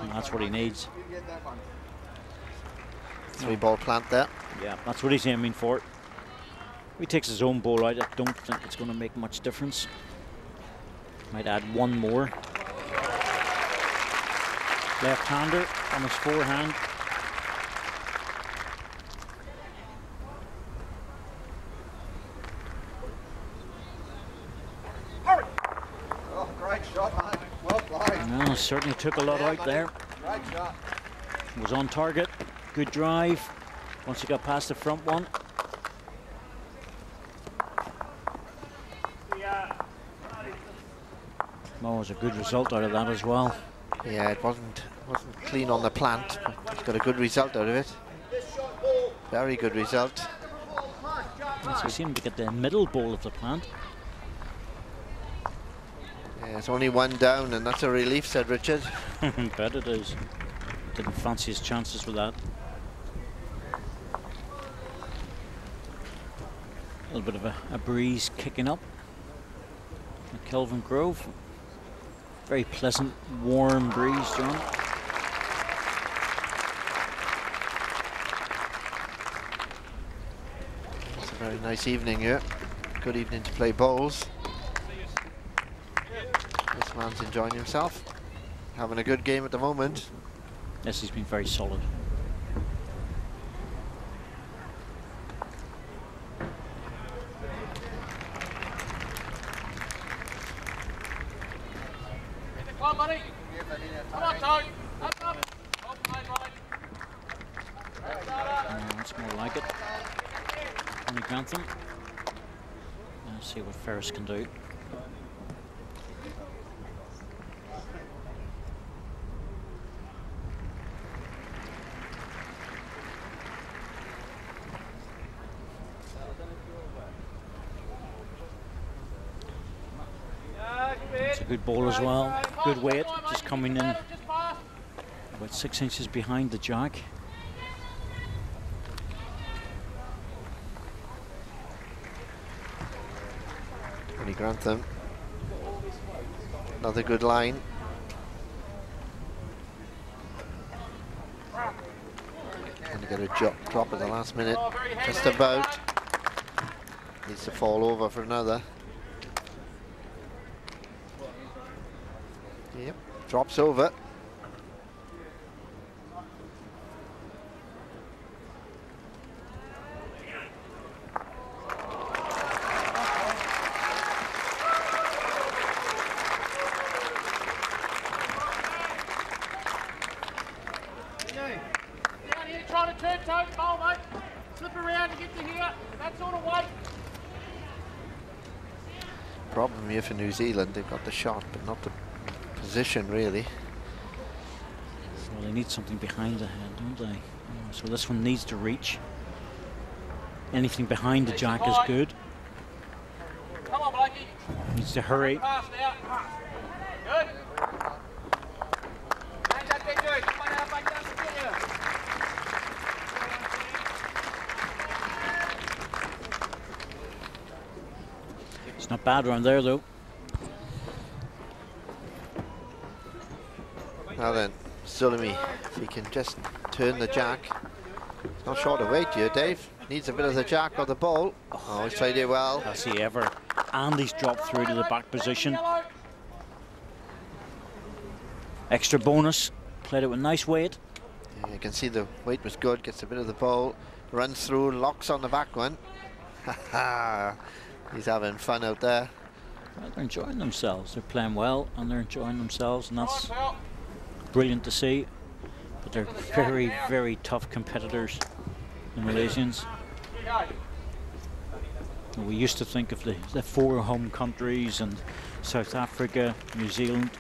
And that's what he needs. 3-ball plant there. Yeah, that's what he's aiming for. If he takes his own ball out, I don't think it's going to make much difference. Might add one more. Left-hander on his forehand. Oh, great shot, mate. Well played. Well, certainly took a lot out there. Great shot. Was on target. Good drive. Once he got past the front one. Well, it was a good result out of that as well. Yeah, it wasn't clean on the plant, but he's got a good result out of it. Very good result. So he seemed to get the middle ball of the plant. Yeah, it's only one down, and that's a relief, said Richard. Bet it is. Didn't fancy his chances with that. A little bit of a breeze kicking up at Kelvin Grove. Very pleasant, warm breeze, John. It's a very nice evening here. Good evening to play bowls. This man's enjoying himself. Having a good game at the moment. Yes, he's been very solid. Come on, buddy. Come on, Tony. Up. Oh, play, buddy. That's more like it. Tony Grantham. Let's see what Ferris can do. It's a good ball as well. Good weight, just coming in about 6 inches behind the jack. Tony Grantham. Another good line. Going to get a drop at the last minute. Just about. Needs to fall over for another. Yep, drops over. Down here, trying to turn toe the bowl, mate. Slip around to get to here. That sort of weight. Problem here for New Zealand, they've got the shot, but not the position really. So they need something behind the head, don't they? So this one needs to reach. Anything behind the jack is good. Come on, Blakey. Needs to hurry. Pass now. Good. Change that big dude. Come on out, back down to get you. It's not bad around there though. Now then, Sulami, if he can just turn the jack. It's not short of weight here, Dave. Needs a bit of the jack or the ball. Oh, he's played it well. Has he ever? And he's dropped through to the back position. Extra bonus. Played it with nice weight. Yeah, you can see the weight was good. Gets a bit of the ball. Runs through, locks on the back one. He's having fun out there. Well, they're enjoying themselves. They're playing well and they're enjoying themselves, and that's brilliant to see. But they're very, very tough competitors, the Malaysians. We used to think of the 4 home countries and South Africa, New Zealand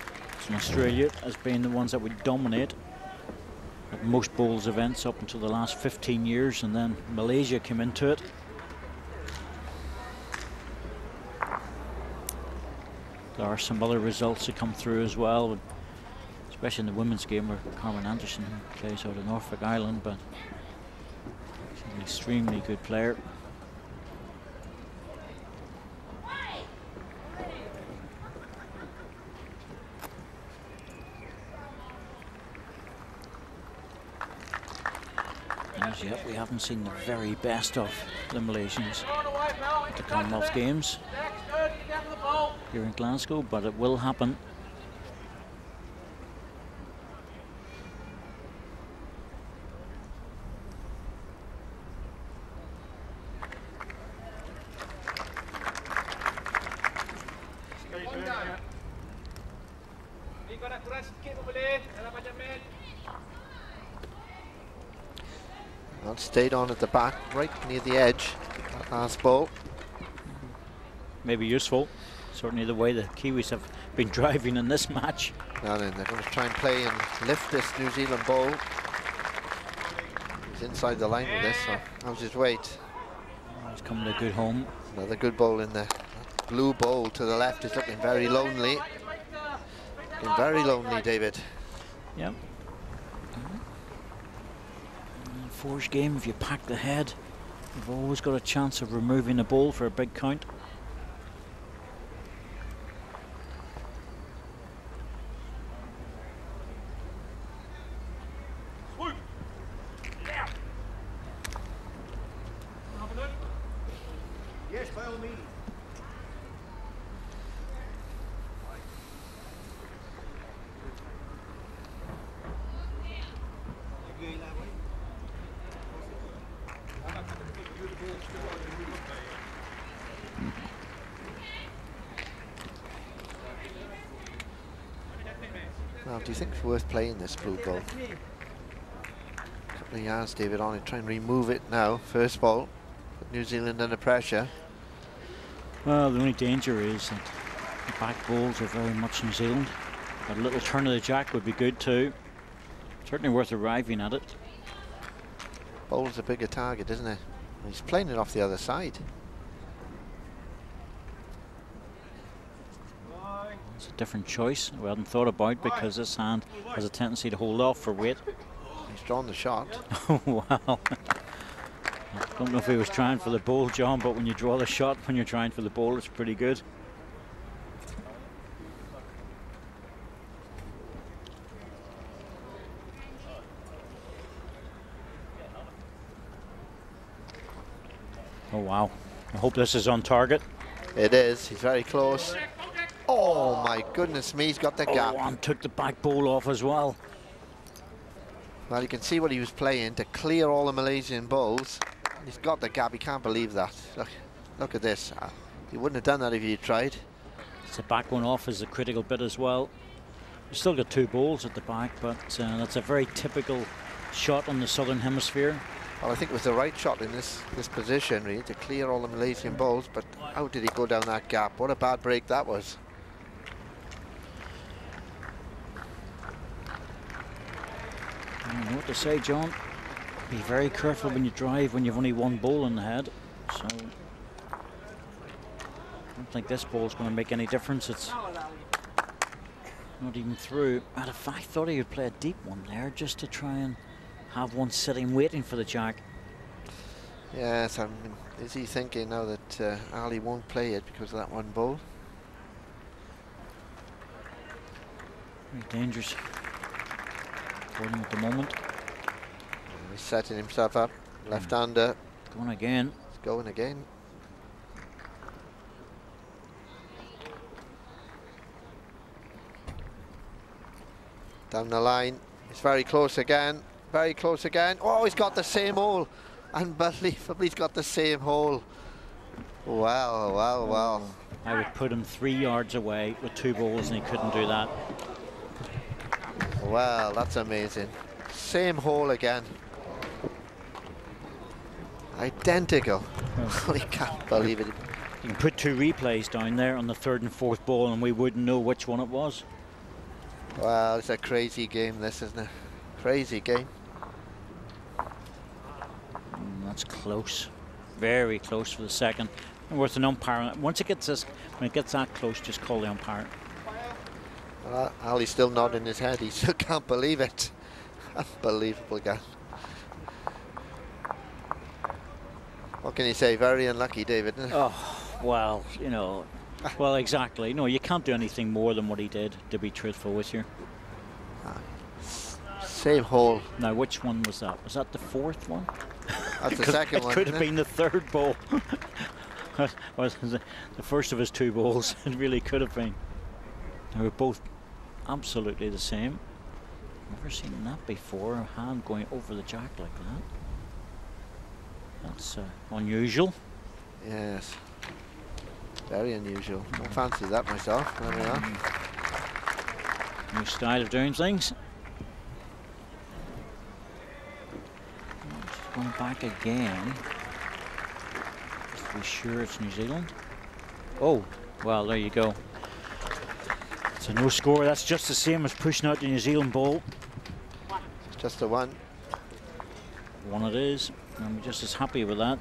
and Australia as being the ones that would dominate at most bowls events up until the last 15 years, and then Malaysia came into it. There are some other results that come through as well, especially in the women's game where Carmen Anderson plays out of Norfolk Island, but she's an extremely good player. As yet, we haven't seen the very best of the Malaysians at the Commonwealth Games here in Glasgow, but it will happen. Well, stayed on at the back, right near the edge. That last ball. Maybe useful. Certainly the way the Kiwis have been driving in this match. Now then, they're going to try and play and lift this New Zealand ball. He's inside the line with this, so how's his weight? He's coming to good home. Another good bowl in there. Blue bowl to the left is looking very lonely. Looking very lonely, David. Yep. Four's game, if you pack the head, you've always got a chance of removing a ball for a big count. Yes, by all means. Well, do you think it's worth playing this blue ball? A couple of yards, David, on it. Try and remove it now. First ball. Put New Zealand under pressure. Well, the only danger is that the back balls are very much New Zealand. But a little turn of the jack would be good too. Certainly worth arriving at it. Bowl's a bigger target, isn't it? He's playing it off the other side. It's a different choice we hadn't thought about, because this hand has a tendency to hold off for weight. He's drawn the shot. Oh, wow. I don't know if he was trying for the bowl, John, but when you draw the shot when you're trying for the bowl, it's pretty good. Oh, wow. I hope this is on target. It is. He's very close. Oh, my goodness me. He's got the gap. Oh, and took the back bowl off as well. Well, you can see what he was playing to clear all the Malaysian bowls. He's got the gap. He can't believe that. Look at this. He wouldn't have done that if he tried. It's the back one off is a critical bit as well. You've still got 2 bowls at the back, but that's a very typical shot on the Southern Hemisphere. Well, I think it was the right shot in this position, really, to clear all the Malaysian bowls. But how did he go down that gap? What a bad break that was. I don't know what to say, John. Be very careful when you drive when you've only 1 ball in the head. So I don't think this ball's going to make any difference. It's not even through. I thought he would play a deep one there just to try and have one sitting waiting for the jack. Yes, I mean, is he thinking now that Ali won't play it because of that 1 ball? Very dangerous for him at the moment. He's setting himself up. Left-hander. Going again. He's going again. Down the line. It's very close again. Very close again. Oh, he's got the same hole. Unbelievably, he's got the same hole. Wow, wow, wow. I would put him 3 yards away with 2 balls and he couldn't do that. Well, that's amazing. Same hole again. Identical. I can't believe it. You can put 2 replays down there on the 3rd and 4th ball and we wouldn't know which one it was. Well, it's a crazy game, this, isn't it? Crazy game. That's close. Very close for the second. And worth an umpire. Once it gets this, when it gets that close, just call the umpire. Well, Ali's still nodding his head. He still can't believe it. Unbelievable guy. What can you say? Very unlucky, David. Oh, well, you know, well, exactly. No, you can't do anything more than what he did, to be truthful with you. Same hole. Now, which one was that? Was that the 4th one? That's the second one. It could have been the 3rd ball. Was the first of his 2 balls. It really could have been. They were both absolutely the same. Never seen that before. A hand going over the jack like that. That's unusual. Yes. Very unusual. I fancy that myself. There we are. New style of doing things. Just going back again. Just to be sure it's New Zealand. Oh, well, there you go. It's a no score. That's just the same as pushing out the New Zealand ball. Just a 1. One it is. I'm just as happy with that.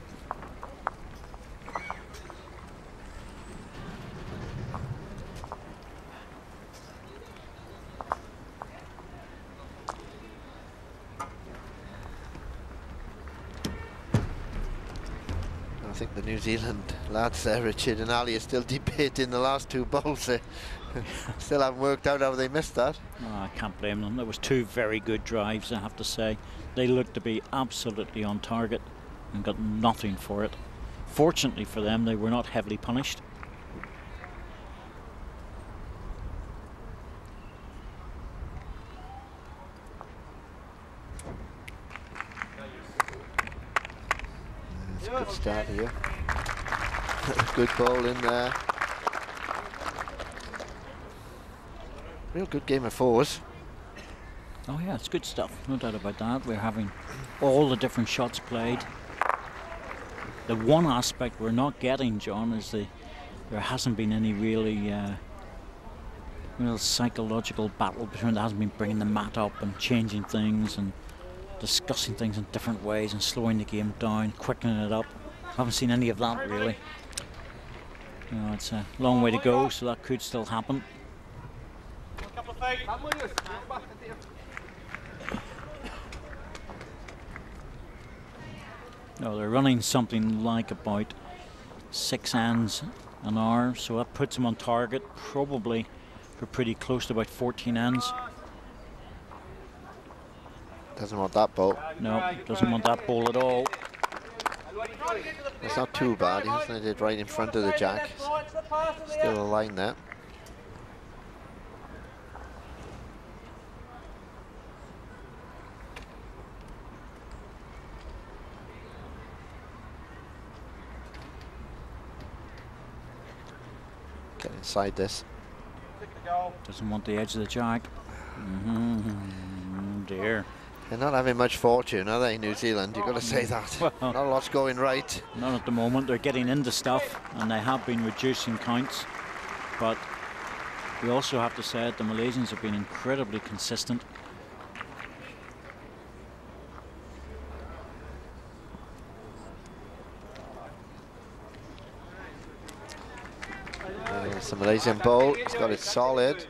I think the New Zealand lads there, Richard and Ali, are still debating the last 2 balls. Still haven't worked out how they missed that. Oh, I can't blame them. There was 2 very good drives, I have to say. They looked to be absolutely on target and got nothing for it. Fortunately for them, they were not heavily punished. That's a good start here. Good ball in there. Real good game of 4s. Oh yeah, it's good stuff, no doubt about that. We're having all the different shots played. The one aspect we're not getting, John, is there hasn't been any really real psychological battle between. There hasn't been bringing the mat up and changing things and discussing things in different ways and slowing the game down, quickening it up. Haven't seen any of that really. You know, it's a long way to go, so that could still happen. No, they're running something like about 6 ends an hour, so that puts them on target probably for pretty close to about 14 ends. Doesn't want that ball. No, doesn't want that ball at all. It's not too bad. He hasn't hit it right in front of the jack. Still a line there. Get inside this. Doesn't want the edge of the jack. Dear. They're not having much fortune, are they, New Zealand? You've got to say that. Well, not a lot's going right. Not at the moment. They're getting into stuff and they have been reducing counts. But we also have to say that the Malaysians have been incredibly consistent. It's a Malaysian ball. It's got it solid.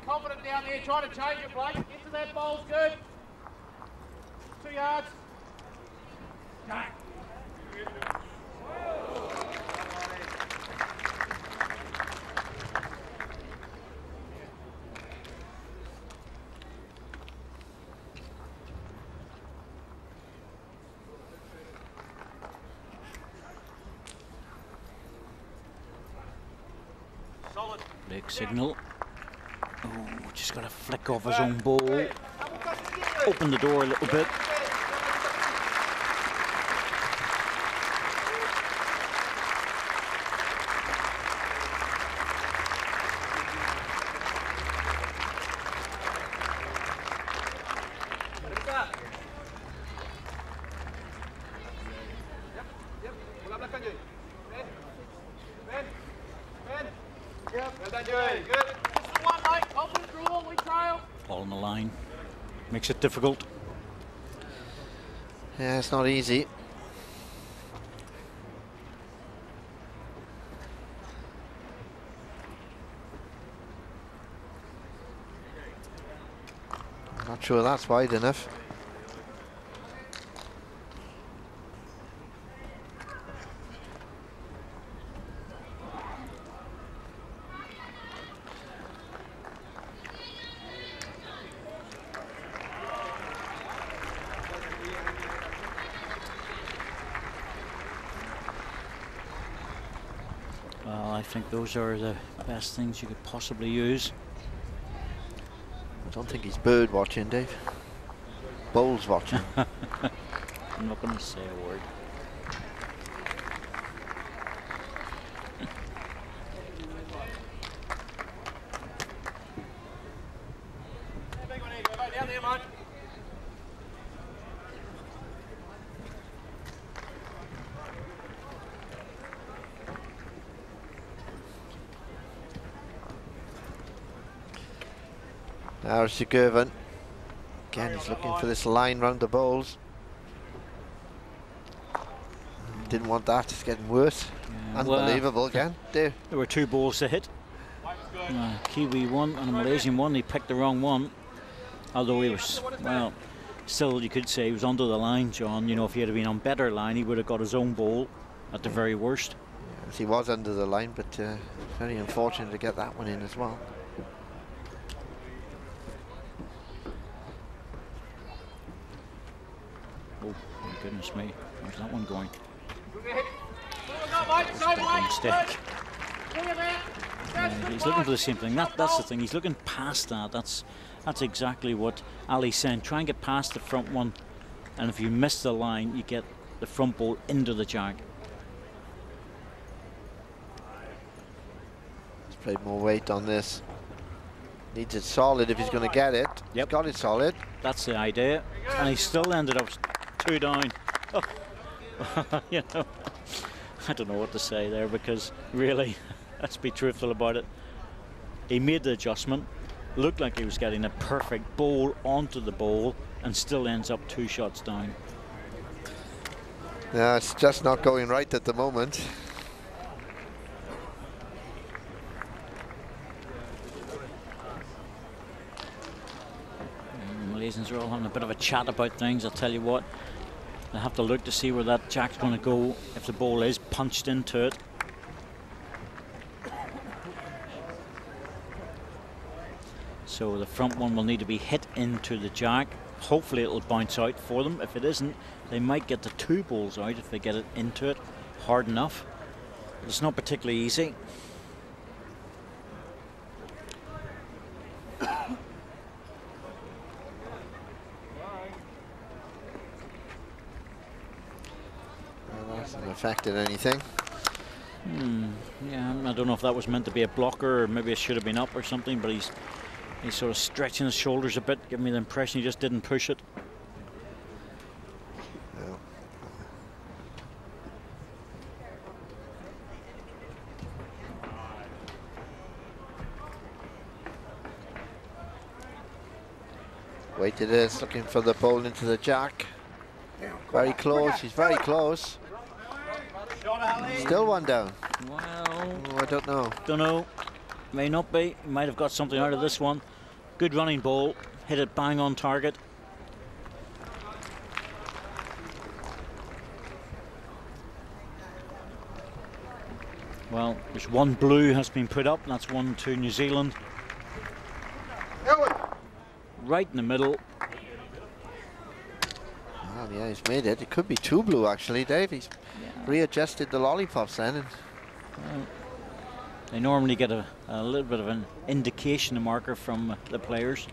Confident down there, trying to change it, Blake. Into that ball's good. 2 yards. Solid. Big signal. Oh, just got a flick off his own ball. Open the door a little bit. behind you. Ben. Yep. Well done, Joey. Good. This is one, mate. Open draw, we trail. All on the line. Makes it difficult. Yeah, it's not easy. Not sure that's wide enough. Well, I think those are the best things you could possibly use. I don't think he's bird watching, Dave. Bowls watching. I'm not going to say a word. Big one here, go right down there, mate. Now it's Gervin. Again, he's looking for this line round the bowls. Didn't want that, it's getting worse. Yeah, Unbelievable again. There. There were 2 balls to hit. Kiwi one and a Malaysian one. He picked the wrong one. Although he was, well, still you could say he was under the line, John. You know, if he had been on better line, he would have got his own bowl at the very worst. Yes, he was under the line, but very unfortunate to get that one in as well. Oh, my goodness me. Where's that one going? Mistake. Yeah, he's looking for the same thing. That's the thing. He's looking past that. That's exactly what Ali's saying. Try and get past the front one, and if you miss the line, you get the front ball into the jag. He's played more weight on this. Needs it solid if he's going to get it. Yep. He's got it solid. That's the idea, and he still ended up 2 down. Oh. You know, I don't know what to say there, because really, let's be truthful about it. He made the adjustment, looked like he was getting a perfect bowl onto the bowl, and still ends up 2 shots down. Yeah, it's just not going right at the moment. Malaysians are all having a bit of a chat about things. I'll tell you what, I have to look to see where that jack's going to go if the ball is punched into it. So the front one will need to be hit into the jack. Hopefully it'll bounce out for them. If it isn't, they might get the 2 balls out if they get it into it hard enough. But it's not particularly easy. Hasn't affected anything. Yeah, I don't know if that was meant to be a blocker, or maybe it should have been up or something, but he's sort of stretching his shoulders a bit, giving me the impression he just didn't push it. No. Wait it is, looking for the ball into the jack. Very close, he's very close. Still 1 down. Well, Oh, I don't know. don't know. May not be. He might have got something out of this one. Good running ball. Hit it bang on target. Well, there's 1 blue has been put up. That's 1 to New Zealand. Right in the middle. Oh, yeah, he's made it. It could be 2 blue, actually, Dave. He's readjusted the lollipops then. And they normally get a little bit of an indication, a marker from the players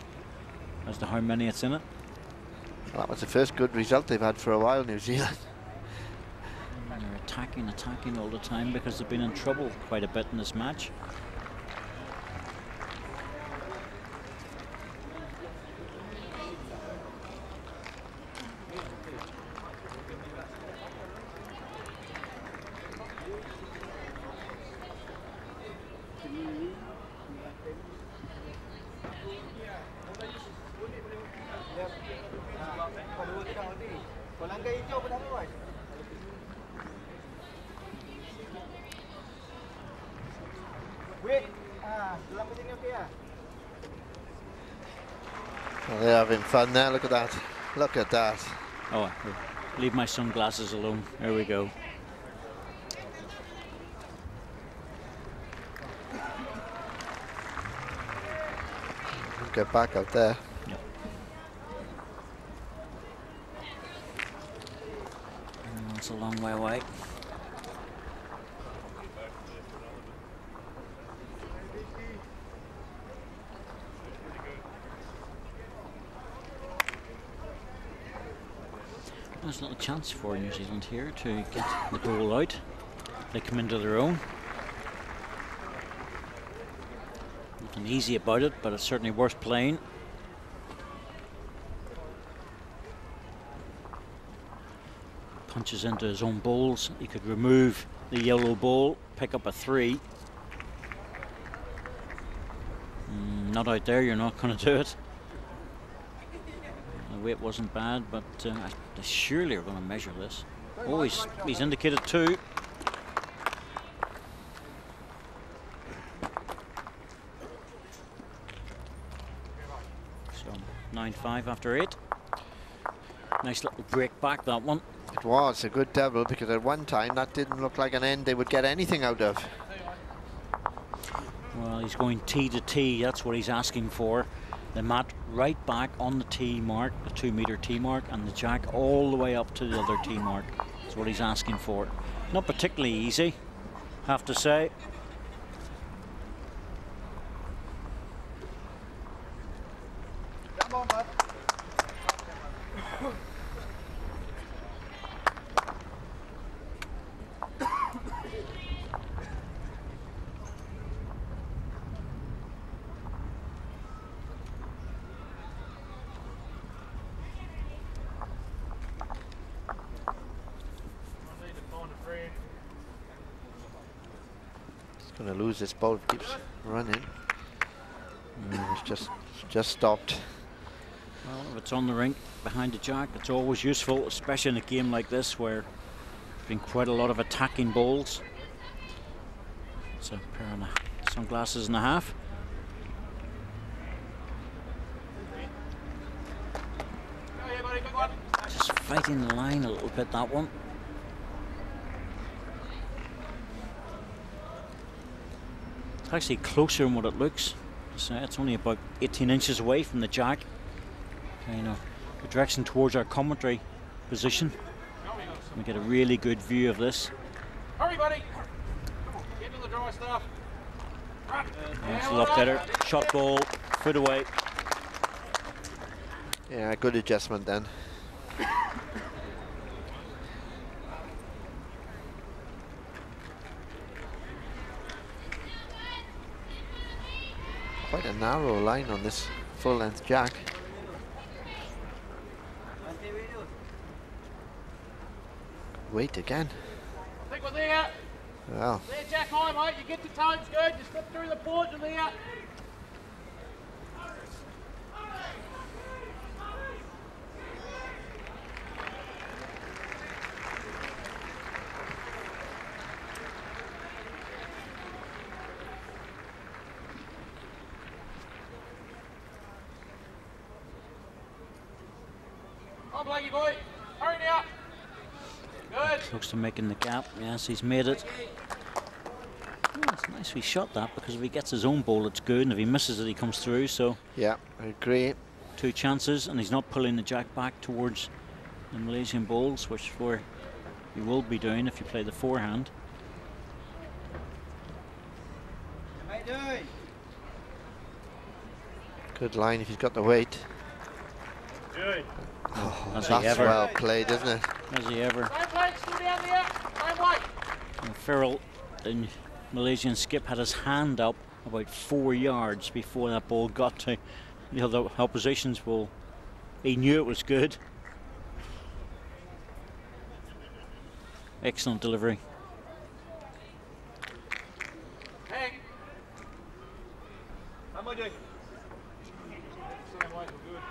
as to how many it's in it. well, that was the first good result they've had for a while, New Zealand. And they're attacking all the time because they've been in trouble quite a bit in this match. Well, they're having fun there. Look at that. Look at that. Oh, leave my sunglasses alone. There we go. Get back out there. Yep. It's a long way away. There's a little chance for New Zealand here to get the goal out. They come into their own. Nothing easy about it, but it's certainly worth playing. Punches into his own balls. He could remove the yellow ball, pick up a 3. Not out there, you're not going to do it. The weight wasn't bad, but they surely are going to measure this. Oh, he's indicated 2. So 9-5 after 8. Nice little break back, that one. It was a good double, because at one time that didn't look like an end they would get anything out of. Well, he's going tee to tee. That's what he's asking for. The mat right back on the tee mark, the 2-meter tee mark, and the jack all the way up to the other tee mark. That's what he's asking for. Not particularly easy, have to say. Come on, bud. Going to lose this ball if it keeps running. It's just stopped. Well, if it's on the rink behind the jack, it's always useful, especially in a game like this where there's been quite a lot of attacking balls. It's a pair of sunglasses and a half. Just fighting the line a little bit, that one. It's actually closer than what it looks. So it's only about 18 inches away from the jack. Kind of the direction towards our commentary position. We get a really good view of this. Hurry, buddy! Get to the dry stuff. It's a left header, shot ball, foot away. Yeah, good adjustment then. Quite a narrow line on this full-length jack. Wait again. I think we're there. Well, There, jack high, mate. You get your tones good. You slip through the board to there. Come on, Blakey boy. Hurry now. Good. Close to making the gap. Yes, he's made it. Oh, it's nice we shot that, because if he gets his own ball, it's good, and if he misses it, he comes through. So yeah, I agree. 2 chances, and he's not pulling the jack back towards the Malaysian balls, which for you will be doing if you play the forehand. Good line if he's got the weight. Good. Oh, Has he that's ever? well played, isn't it? Has he ever? Same place, still down there. Same way. Farrell, the Malaysian skip, had his hand up about 4 yards before that ball got to the other opposition's ball. He knew it was good. Excellent delivery. Hang. How am I doing? Same way, we're good.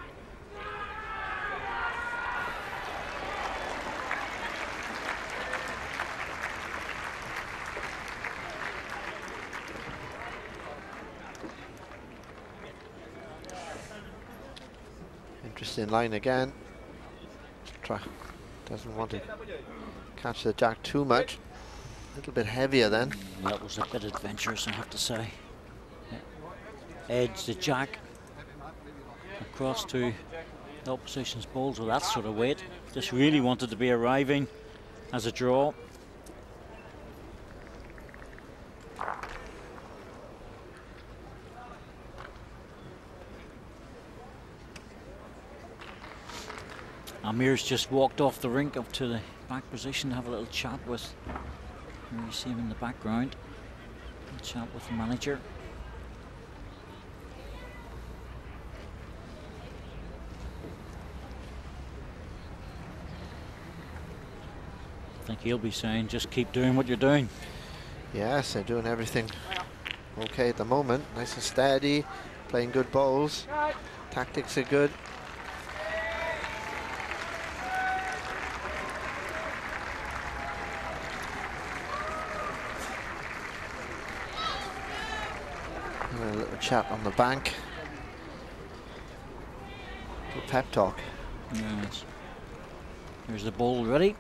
Just in line again. Doesn't want to catch the jack too much. A little bit heavier then. That was a bit adventurous, I have to say. Edge the jack across to the opposition's balls with that sort of weight. Just really wanted to be arriving as a draw. Amir's just walked off the rink up to the back position to have a little chat with, you see him in the background, chat with the manager. I think he'll be saying, just keep doing what you're doing. Yes, they're doing everything okay at the moment. Nice and steady, playing good bowls. Tactics are good. And a little chat on the bank. Good pep talk. Yes. Here's the ball ready.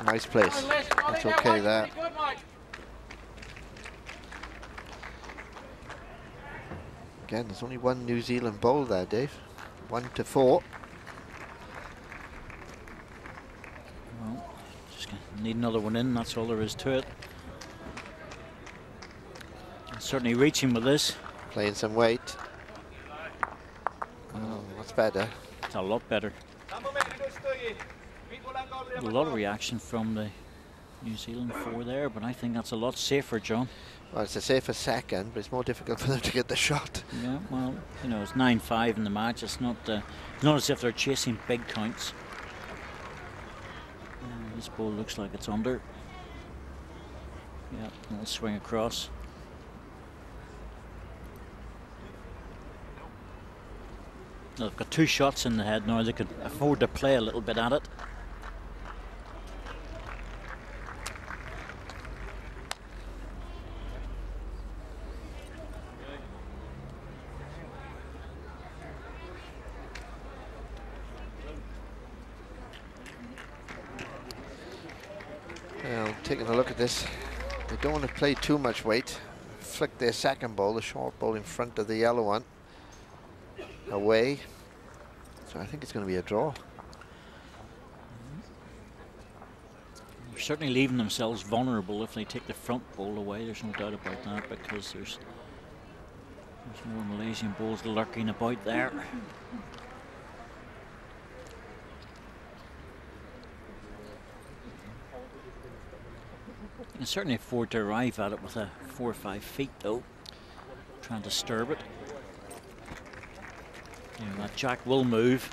Nice place. That's okay there. Again, there's only one New Zealand bowl there, Dave. 1-4. Well, just gonna need another one in, that's all there is to it. Certainly reaching with this. Playing some weight. Oh, that's better. It's a lot better. A lot of reaction from the New Zealand four there, but I think that's a lot safer, John. Well, it's a safer second, but it's more difficult for them to get the shot. Yeah, well, you know, it's 9-5 in the match. It's not as if they're chasing big counts. This ball looks like it's under. Yeah, little swing across. They've got 2 shots in the head now. They could afford to play a little bit at it. Well, taking a look at this, they don't want to play too much weight. Flick their second ball, the short ball in front of the yellow one, away. So I think it's going to be a draw. They're certainly leaving themselves vulnerable if they take the front ball away. There's no doubt about that, because there's more Malaysian balls lurking about there. You can certainly afford to arrive at it with a 4 or 5 feet, though. Try and disturb it. You know, that jack will move.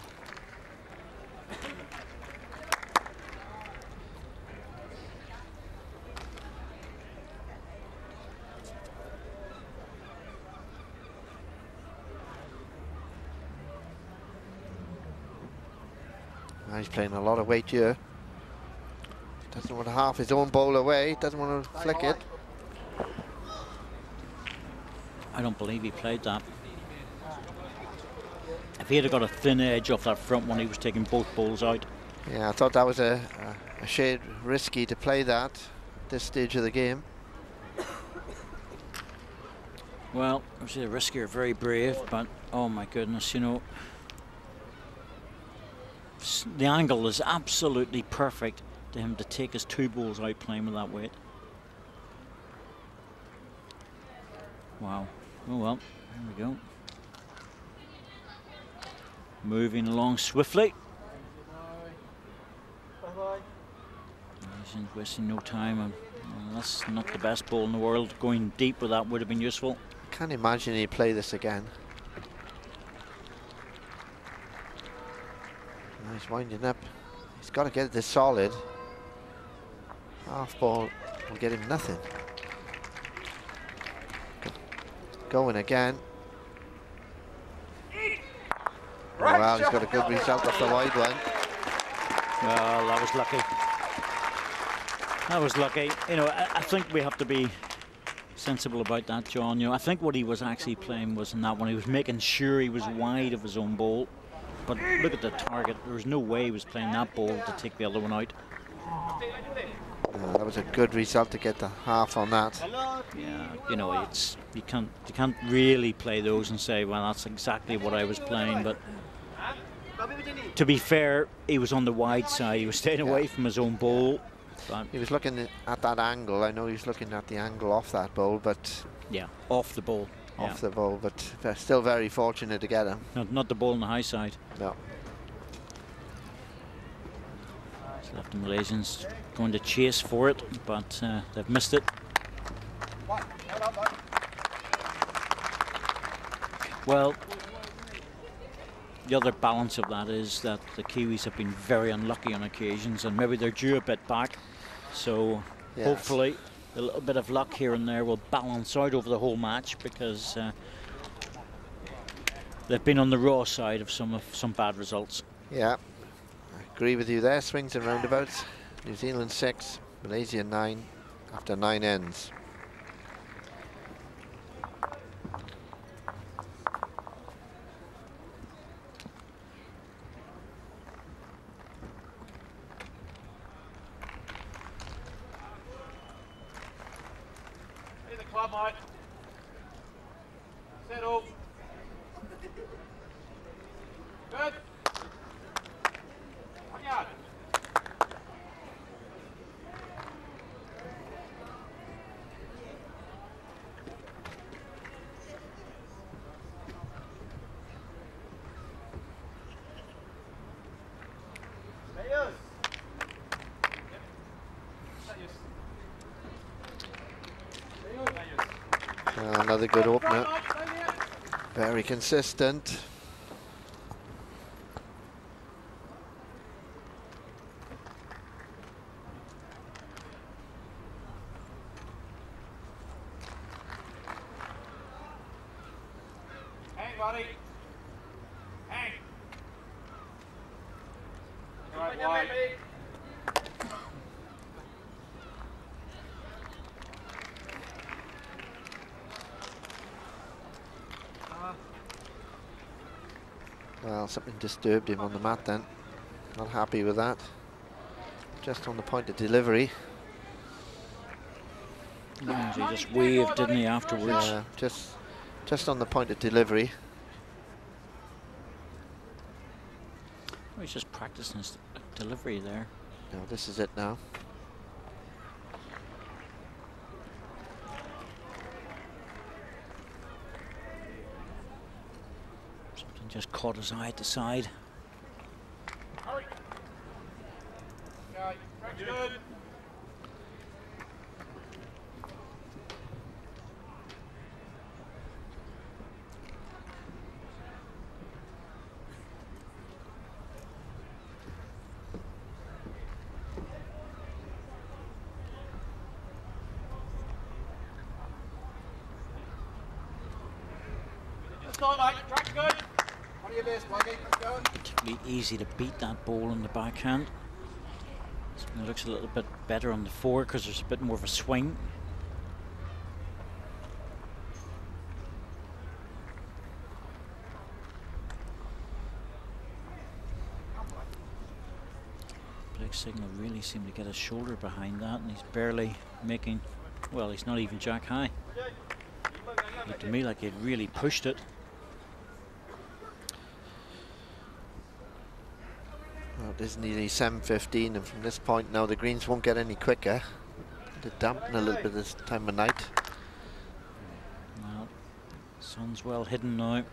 He's playing a lot of weight here. Doesn't want to half his own bowl away. Doesn't want to flick it. I don't believe he played that. If he had got a thin edge off that front one, he was taking both bowls out. Yeah, I thought that was a shade risky to play that at this stage of the game. Well, it was a riskier, very brave, but oh my goodness, you know, the angle is absolutely perfect to him to take his 2 balls out playing with that weight. Wow. Oh well, there we go. Moving along swiftly. He's wasting no time. Well, that's not the best ball in the world. Going deep with that would have been useful. Can't imagine he'd play this again. He's winding up. He's got to get this solid. Half ball will get him nothing. going again. Oh, well, he's got a good result off the wide one. Well, that was lucky. That was lucky. You know, I think we have to be sensible about that, John. You know, I think what he was actually playing was in that one. He was making sure he was wide of his own ball. But look at the target. There was no way he was playing that ball to take the other one out. That was a good result to get the half on that. Yeah, you know, you can't really play those and say, well, that's exactly what I was playing. But to be fair, he was on the wide side. He was staying away from his own ball. But he was looking at that angle. I know he was looking at the angle off that ball, but yeah, off the ball. Off the ball, but they're still very fortunate to get him. Not the ball on the high side. No. It's left the Malaysians going to chase for it, but they've missed it. Well, the other balance of that is that the Kiwis have been very unlucky on occasions, and maybe they're due a bit back. So hopefully a little bit of luck here and there will balance out over the whole match, because they've been on the raw side of some bad results. Yeah, I agree with you there. Swings and roundabouts. New Zealand 6, Malaysia 9 after 9 ends. Settle. Good. On Another good opener. Very consistent. Hang, buddy. Hang. Right, wide. Well, something disturbed him on the mat then. Not happy with that. Just on the point of delivery. Yeah, he just waved, didn't he, afterwards? Yeah, just on the point of delivery. Well, he's just practicing his delivery there. No, this is it now. Something just caught his eye at the side. Hurry. Okay, track's good. Mate. Track's good. On your best, Blackie. Let's go. Particularly easy to beat that ball in the backhand. It looks a little bit better on the forehand because there's a bit more of a swing. Blake Signal really seemed to get his shoulder behind that, and he's barely making, well, he's not even jack high. Looked to me like he'd really pushed it. Well, it is nearly 7:15, and from this point now the greens won't get any quicker. They're dampen a little bit this time of night. Well, sun's well hidden now.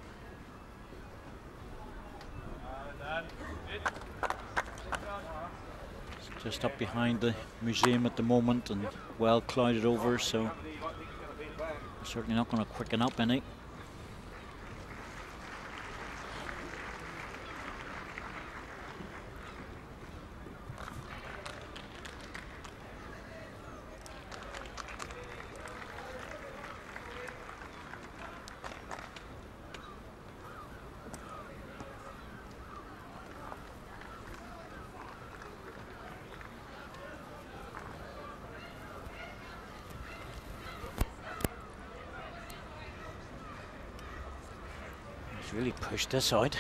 It's just up behind the museum at the moment and well clouded over, so certainly not going to quicken up any. really pushed this out.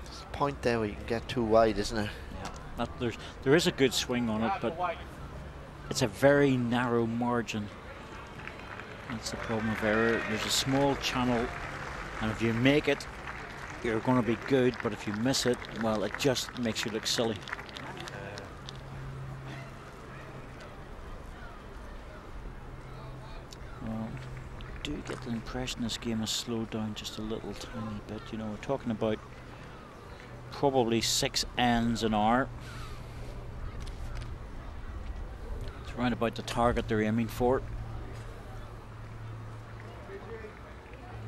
There's a point there where you can get too wide, isn't it? Yeah. There is a good swing on it, but it's a very narrow margin. That's the problem of error. There's a small channel, and if you make it, you're going to be good, but if you miss it, well, it just makes you look silly. Well, I do get the impression this game has slowed down just a little tiny bit. You know, we're talking about probably 6 ends an hour. It's around about the target they're aiming for.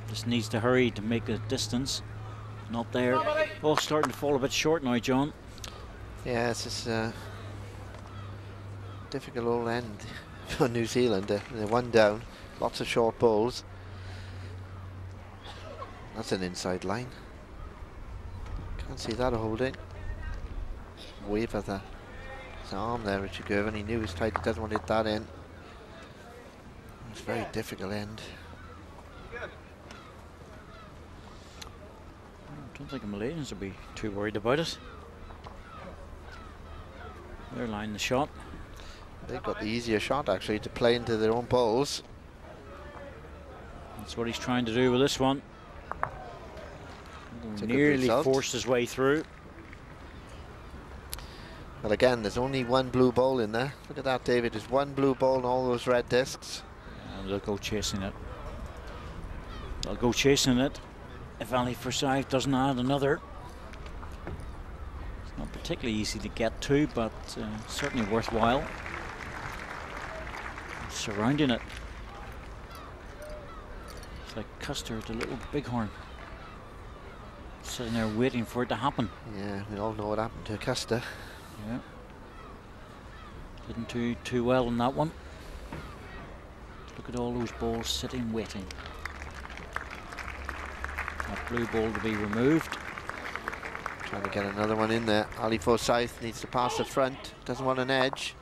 Just needs to hurry to make the distance. Not there. Ball starting to fall a bit short now, John. Yeah, it's just a difficult old end for New Zealand. They're 1 down. Lots of short balls. That's an inside line. Can't see that holding. Wave of his arm there, Richard Gervin. He knew his tight. He doesn't want to hit that in. It's a very difficult end. I don't think the Malaysians will be too worried about it. They're lining the shot. They've got the easier shot actually to play into their own balls. That's what he's trying to do with this one. Nearly forced his way through. Well, again, there's only 1 blue ball in there. Look at that, David. There's 1 blue ball and all those red discs. And they'll go chasing it. They'll go chasing it if Ali Forsyth doesn't add another. It's not particularly easy to get to, but certainly worthwhile. Surrounding it. It's like Custer, the little bighorn. Sitting there waiting for it to happen. Yeah, we all know what happened to Custer. Yeah. Didn't do too well on that one. Look at all those balls sitting waiting. That blue ball to be removed. Trying to get another one in there. Ali Forsyth needs to pass the front. Doesn't want an edge.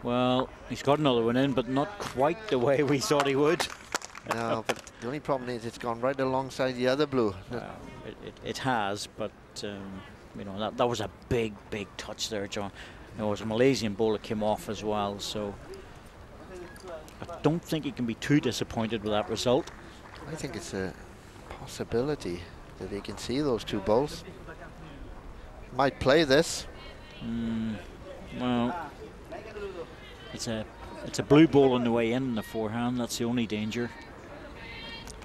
Well, he's got another one in, but not quite the way we thought he would. No, but the only problem is it's gone right alongside the other blue. It has, but you know, that was a big touch there, John. There was a Malaysian bowler came off as well, so I don't think he can be too disappointed with that result. I think it's a possibility that he can see those 2 balls. Might play this. Well, it's a blue ball on the way in the forehand. That's the only danger.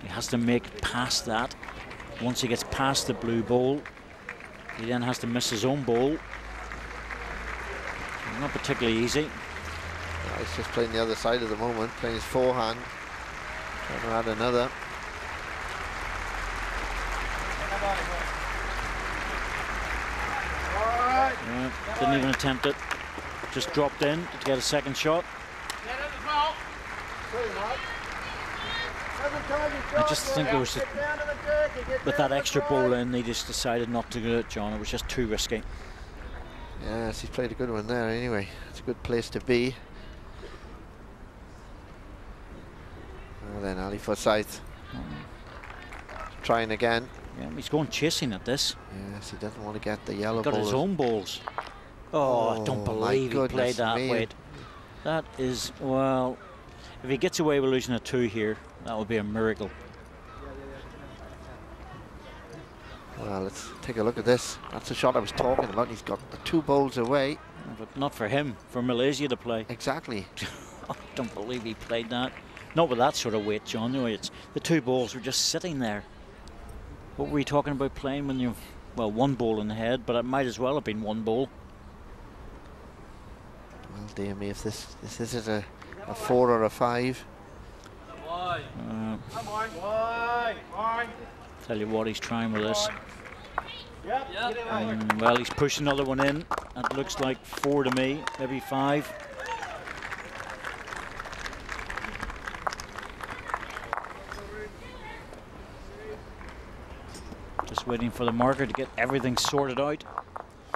He has to make past that. Once he gets past the blue ball, he then has to miss his own ball. Not particularly easy. Yeah, he's just playing the other side at the moment, playing his forehand. Trying to add another. Yeah, didn't even attempt it. Just dropped in to get a second shot. I just think it was with that extra ball in, they just decided not to do it, John. It was just too risky. Yes, he's played a good one there anyway. It's a good place to be. Well then, Ali Forsyth trying again. Yeah, he's going chasing at this. Yes, he doesn't want to get the yellow ball. Got his own balls. Oh, I don't believe he played that way. That is, well, if he gets away with losing a 2 here, that would be a miracle. Well, let's take a look at this. That's the shot I was talking about. He's got the 2 balls away. But not for him, for Malaysia to play. Exactly. I don't believe he played that. Not with that sort of weight, John. No, it's the 2 balls were just sitting there. What were you talking about playing when you've, well, 1 ball in the head, but it might as well have been 1 ball. Well, dear me, if this is a 4 or a 5. Tell you what, he's trying with this. Well, he's pushed another one in. That looks like 4 to me, maybe 5. Just waiting for the marker to get everything sorted out.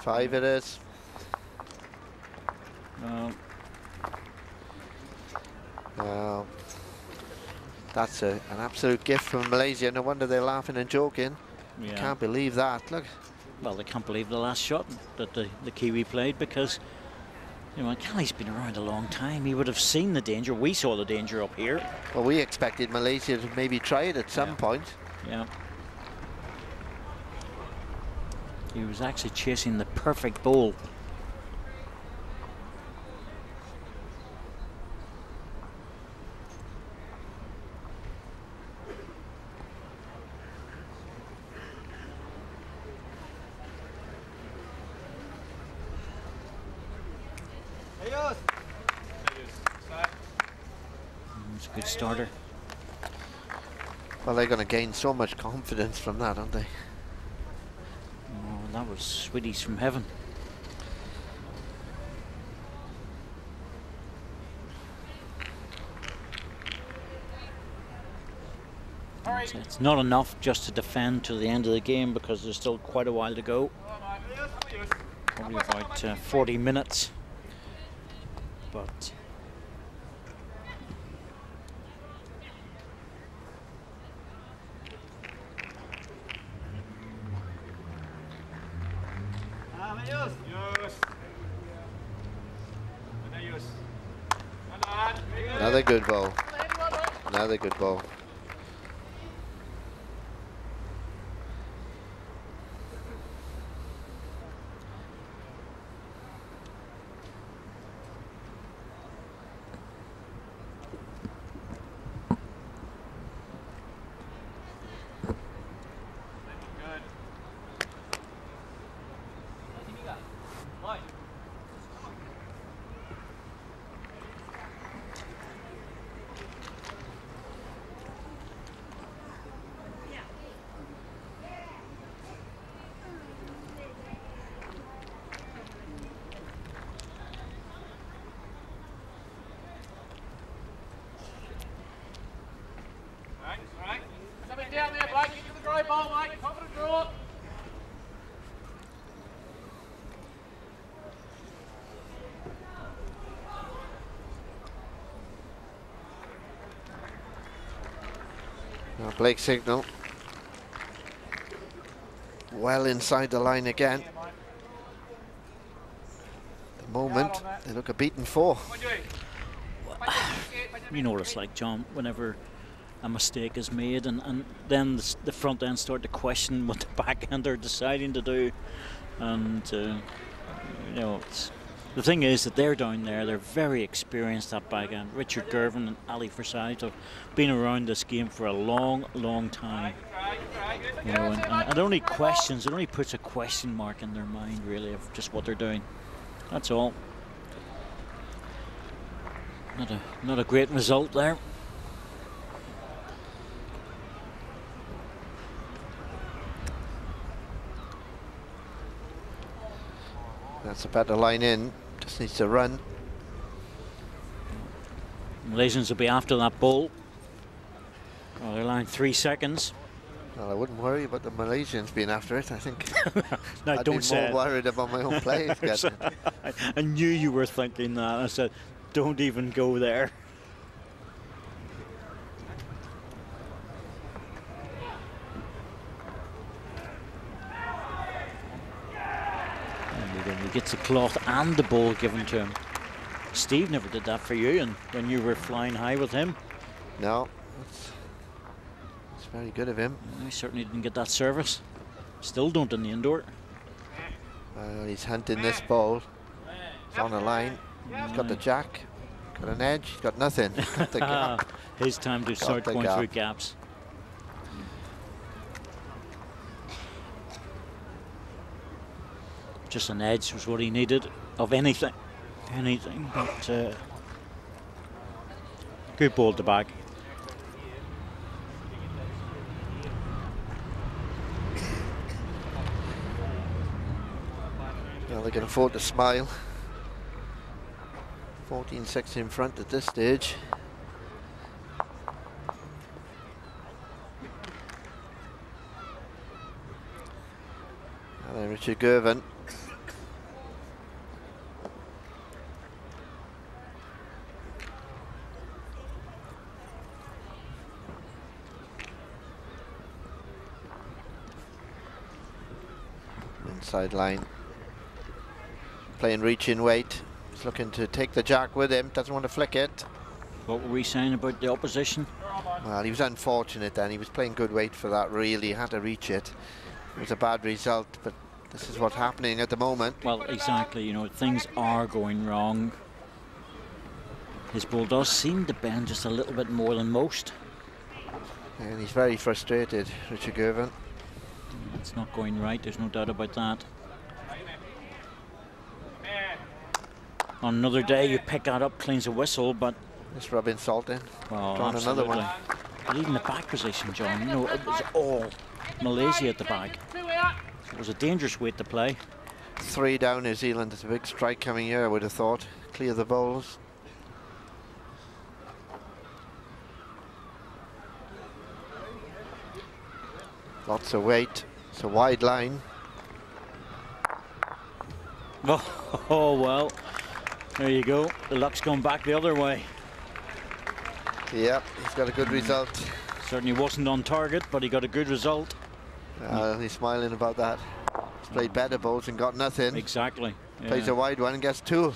5 it is. That's an absolute gift from Malaysia. No wonder they're laughing and joking. Yeah. Can't believe that. Look. Well, they can't believe the last shot that the Kiwi played, because, you know, Kelly's been around a long time. He would have seen the danger. We saw the danger up here. Well, we expected Malaysia to maybe try it at some point. Yeah. He was actually chasing the perfect ball. It's a good starter. Well, they're going to gain so much confidence from that, aren't they? Oh, that was sweeties from heaven. It's not enough just to defend to the end of the game, because there's still quite a while to go. Probably about 40 minutes. But another good ball. Another good ball. Down there, Blake. Get to the dry ball, mate. Confident draw. Now Blake signal. Well inside the line again. At the moment, they look a beaten 4. you know what it's like, John, whenever a mistake is made and then the front end start to question what the back end are deciding to do. And you know, the thing is that they're down there, they're very experienced at back end. Richard Gervin and Ali Forsyth have been around this game for a long time. You know, and it only puts a question mark in their mind, really, of just what they're doing. That's all. Not a great result there. That's a better line in, just needs to run. Malaysians will be after that ball. Well, they're allowing 3 seconds. Well, I wouldn't worry about the Malaysians being after it, I think. No, I'd don't be say more worried about my own play. I knew you were thinking that. I said, don't even go there. And he gets the cloth and the ball given to him. Steve never did that for you, and when you were flying high with him. No, it's very good of him. He certainly didn't get that service. Still don't in the indoor. He's hunting this ball. He's on the line. He's got the jack. Got an edge. He's got nothing. Got the gap. His time to start going through gaps. Just an edge was what he needed of anything. But good ball to back. Well, they can afford to smile. 14-6 in front at this stage. And then Richard Gervin. Inside line. Playing reaching weight. He's looking to take the jack with him. Doesn't want to flick it. What were we saying about the opposition? Well, he was unfortunate then. He was playing good weight for that, really. He had to reach it. It was a bad result, but this is what's happening at the moment. Well, exactly. You know, things are going wrong. His ball does seem to bend just a little bit more than most. And he's very frustrated, Richard Gervin. It's not going right, there's no doubt about that. On another day, you pick that up, cleans a whistle, but... Just rubbing salt in. Well, Drawn another one. But even the back position, John, you know, it was all Malaysia at the back. It was a dangerous weight to play. 3 down New Zealand. There's a big strike coming here, I would have thought. Clear the bowls. Lots of weight. It's a wide line. Oh, well, there you go. The luck's gone back the other way. Yep, he's got a good result. Certainly wasn't on target, but he got a good result. He's smiling about that. He's played better bowls and got nothing. Exactly. Yeah. Plays a wide one and gets 2.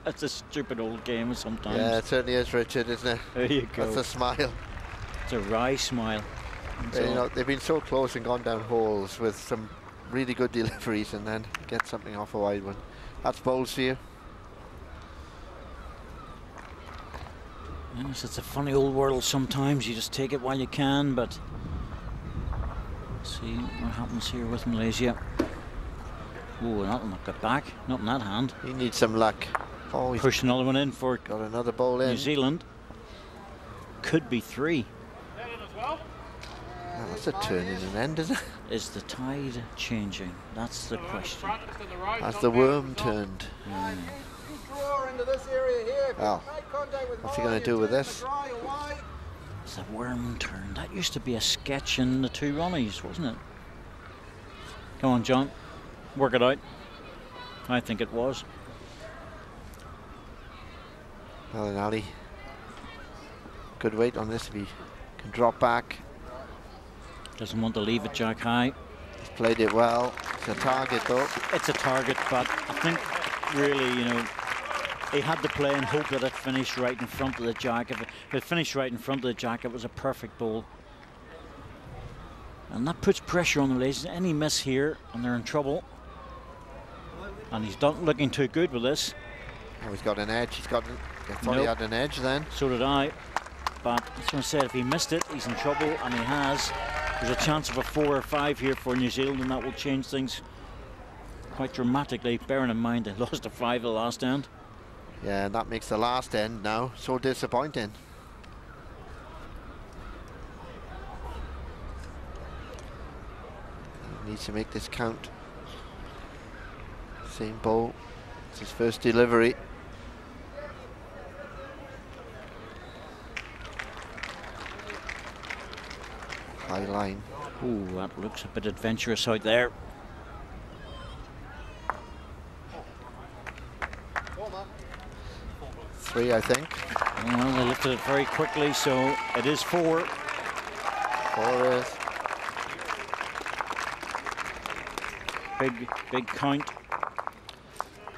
That's a stupid old game sometimes. Yeah, it certainly is, Richard, isn't it? There you go. That's a smile. It's a wry smile. You know, they've been so close and gone down holes with some really good deliveries and then get something off a wide one. That's bowls for you. Yes, it's a funny old world sometimes. You just take it while you can, but see what happens here with Malaysia. Oh, that'll knock it back. Not in that hand. He needs some luck. Oh, he's push another one in for got another bowl in. New Zealand. Could be 3. Oh, that's a turn in an end, isn't it? Is the tide changing? That's the question. Has the worm turned? Well, what's he going to do with this? It's the worm turn. That used to be a sketch in the 2 Ronnies, wasn't it? Come on, John. Work it out. I think it was. Well, then Ali, good weight on this if he can drop back. Doesn't want to leave it jack high. He's played it well. It's a target though. It's a target, but I think really, you know, he had to play and hope that it finished right in front of the jack. If it finished right in front of the jack, it was a perfect ball. And that puts pressure on the Malaysians. Any miss here, and they're in trouble. And he's not looking too good with this. Oh, he's got an edge. I thought he had an edge then. So did I. But as I said, if he missed it, he's in trouble, and he has. There's a chance of a 4 or 5 here for New Zealand, and that will change things quite dramatically, bearing in mind they lost a 5 at the last end. Yeah, and that makes the last end now so disappointing. He needs to make this count. Same ball. It's his first delivery. High line. Ooh, that looks a bit adventurous out there. Three, I think. Well, they lifted it very quickly, so it is 4. 4 is. Big count.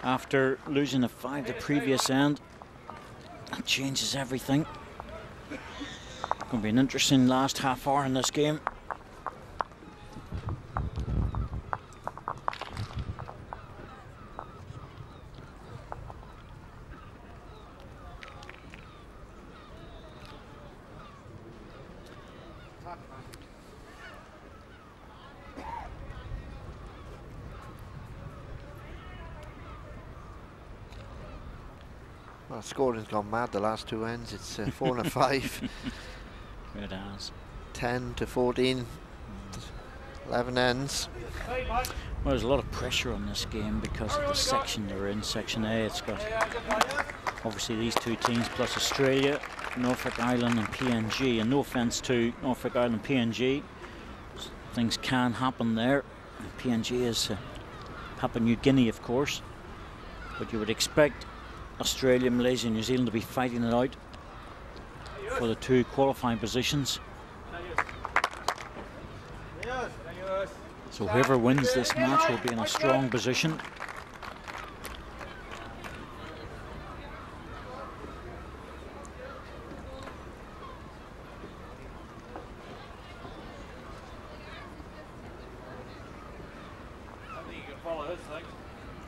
After losing a 5 the previous end, that changes everything. Going to be an interesting last half hour in this game. Well, scoring's gone mad the last 2 ends. It's 4 and a 5. It has. 10 to 14. 11 ends. Well, there's a lot of pressure on this game because of the section they're in. Section A, it's got obviously these 2 teams plus Australia, Norfolk Island and PNG. And no offence to Norfolk Island and PNG, things can happen there. PNG is Papua New Guinea, of course, but you would expect Australia, Malaysia and New Zealand to be fighting it out for the 2 qualifying positions. So whoever wins this match will be in a strong position.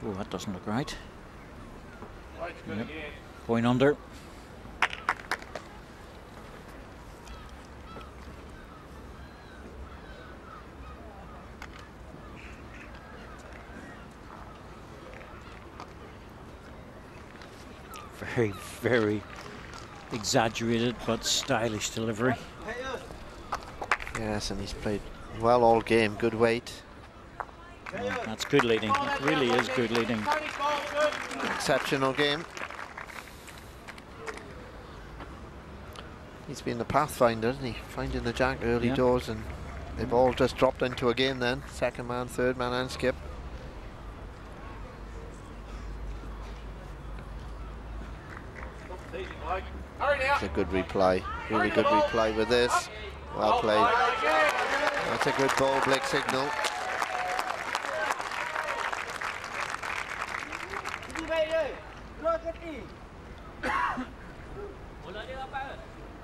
Oh, that doesn't look right. Yep. Going under. Very, very exaggerated but stylish delivery. Yes, and he's played well all game. Good weight. Oh, that's good leading. It really is good leading. Exceptional game. He's been the pathfinder, isn't he? Finding the jack early doors, and they've all just dropped into a game then. Second man, third man, and skip. It's a good reply. Really good reply with this. Well played. That's a good ball, Blake signal.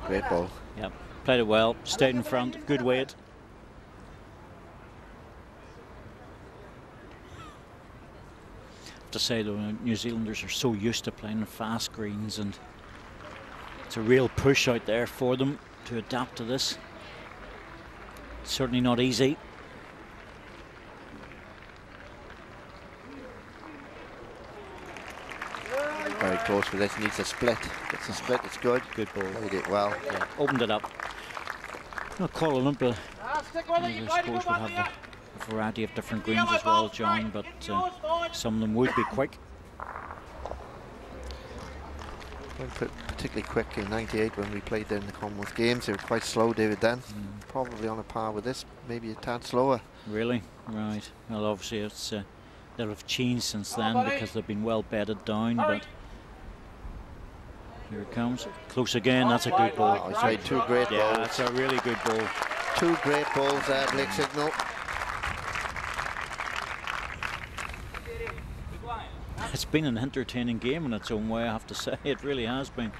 Great ball. Yep, played it well, stayed in front, good weight. I have to say though, New Zealanders are so used to playing fast greens, and it's a real push out there for them to adapt to this. It's certainly not easy. Very close with this, needs a split. Gets a split, it's good. Good ball. Played it well. Yeah, opened it up. Well, Kuala Lumpur, I suppose, would have a variety of different greens as well, John, but some of them would be quick. Went particularly quick in '98 when we played there in the Commonwealth Games. They were quite slow, David, then. Probably on a par with this, maybe a tad slower. Really? Right. Well, obviously it's they'll have changed since then because they've been well bedded down, but here it comes. Close again, that's a good ball. Oh, he's made two great balls. Yeah, that's a really good ball. Two great balls there, Blake signal. It's been an entertaining game in its own way, I have to say. It really has been.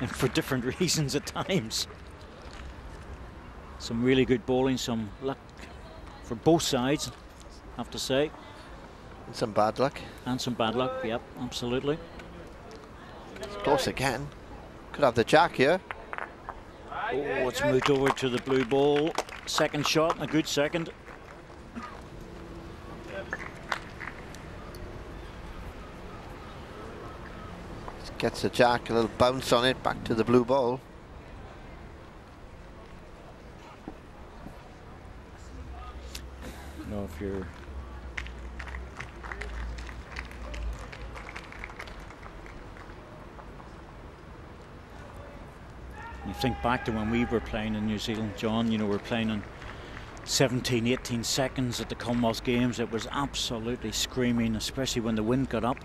And for different reasons at times. Some really good bowling, some luck for both sides, I have to say. And some bad luck. And some bad luck, yep, absolutely. It's close again. Could have the jack here. Oh, it's moved over to the blue ball. Second shot, and a good second. Gets the jack, a little bounce on it, back to the blue ball. You know, if you're you think back to when we were playing in New Zealand, John, you know, we're playing in 17, 18 seconds at the Commonwealth Games. It was absolutely screaming, especially when the wind got up.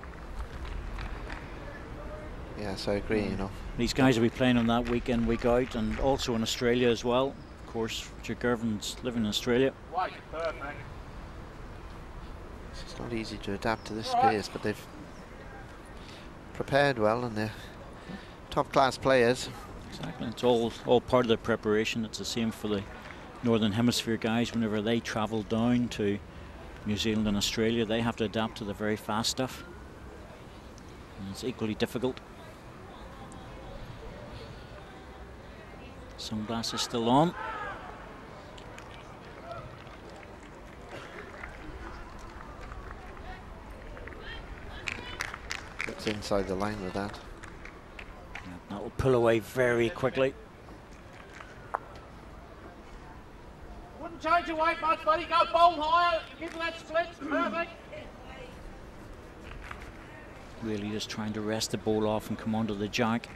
Yes, I agree, you know. These guys will be playing on that week in, week out, and also in Australia as well. Of course, Richard Gervin's living in Australia. It's not easy to adapt to this space, but they've prepared well, and they're top-class players. Exactly, it's all part of the preparation. It's the same for the Northern Hemisphere guys. Whenever they travel down to New Zealand and Australia, they have to adapt to the very fast stuff. And it's equally difficult. Sunglasses still on. It's inside the line with that. Yeah, that will pull away very quickly. Wouldn't change your weight much, buddy. Go bowl higher. Give that split. Perfect. Really just trying to rest the ball off and come onto the jack.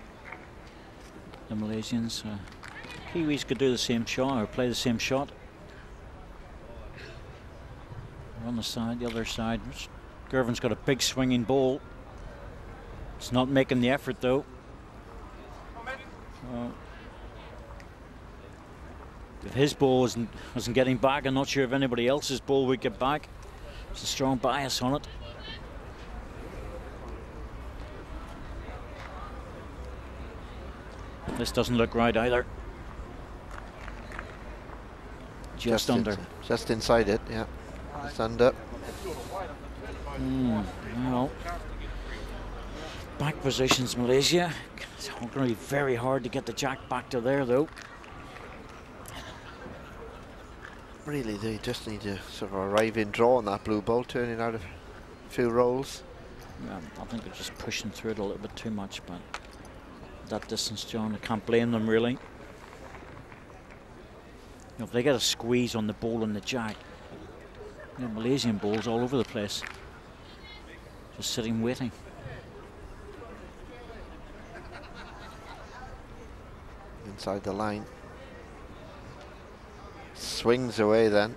The Malaysians. Kiwis could do the same shot or play the same shot. On the side, the other side. Gervin's got a big swinging ball. It's not making the effort though. If his ball wasn't getting back, I'm not sure if anybody else's ball would get back. There's a strong bias on it. This doesn't look right either. Just under. Just inside it, yeah. Just under. Well, back positions, Malaysia. It's going to be very hard to get the jack back to there, though. Really, they just need to sort of arrive in draw on that blue ball, turning out a few rolls. Yeah, I think they're just pushing through it a little bit too much, but that distance, John, I can't blame them really. You know, if they get a squeeze on the ball and the jack, you know, Malaysian balls all over the place, just sitting waiting. Inside the line. Swings away then.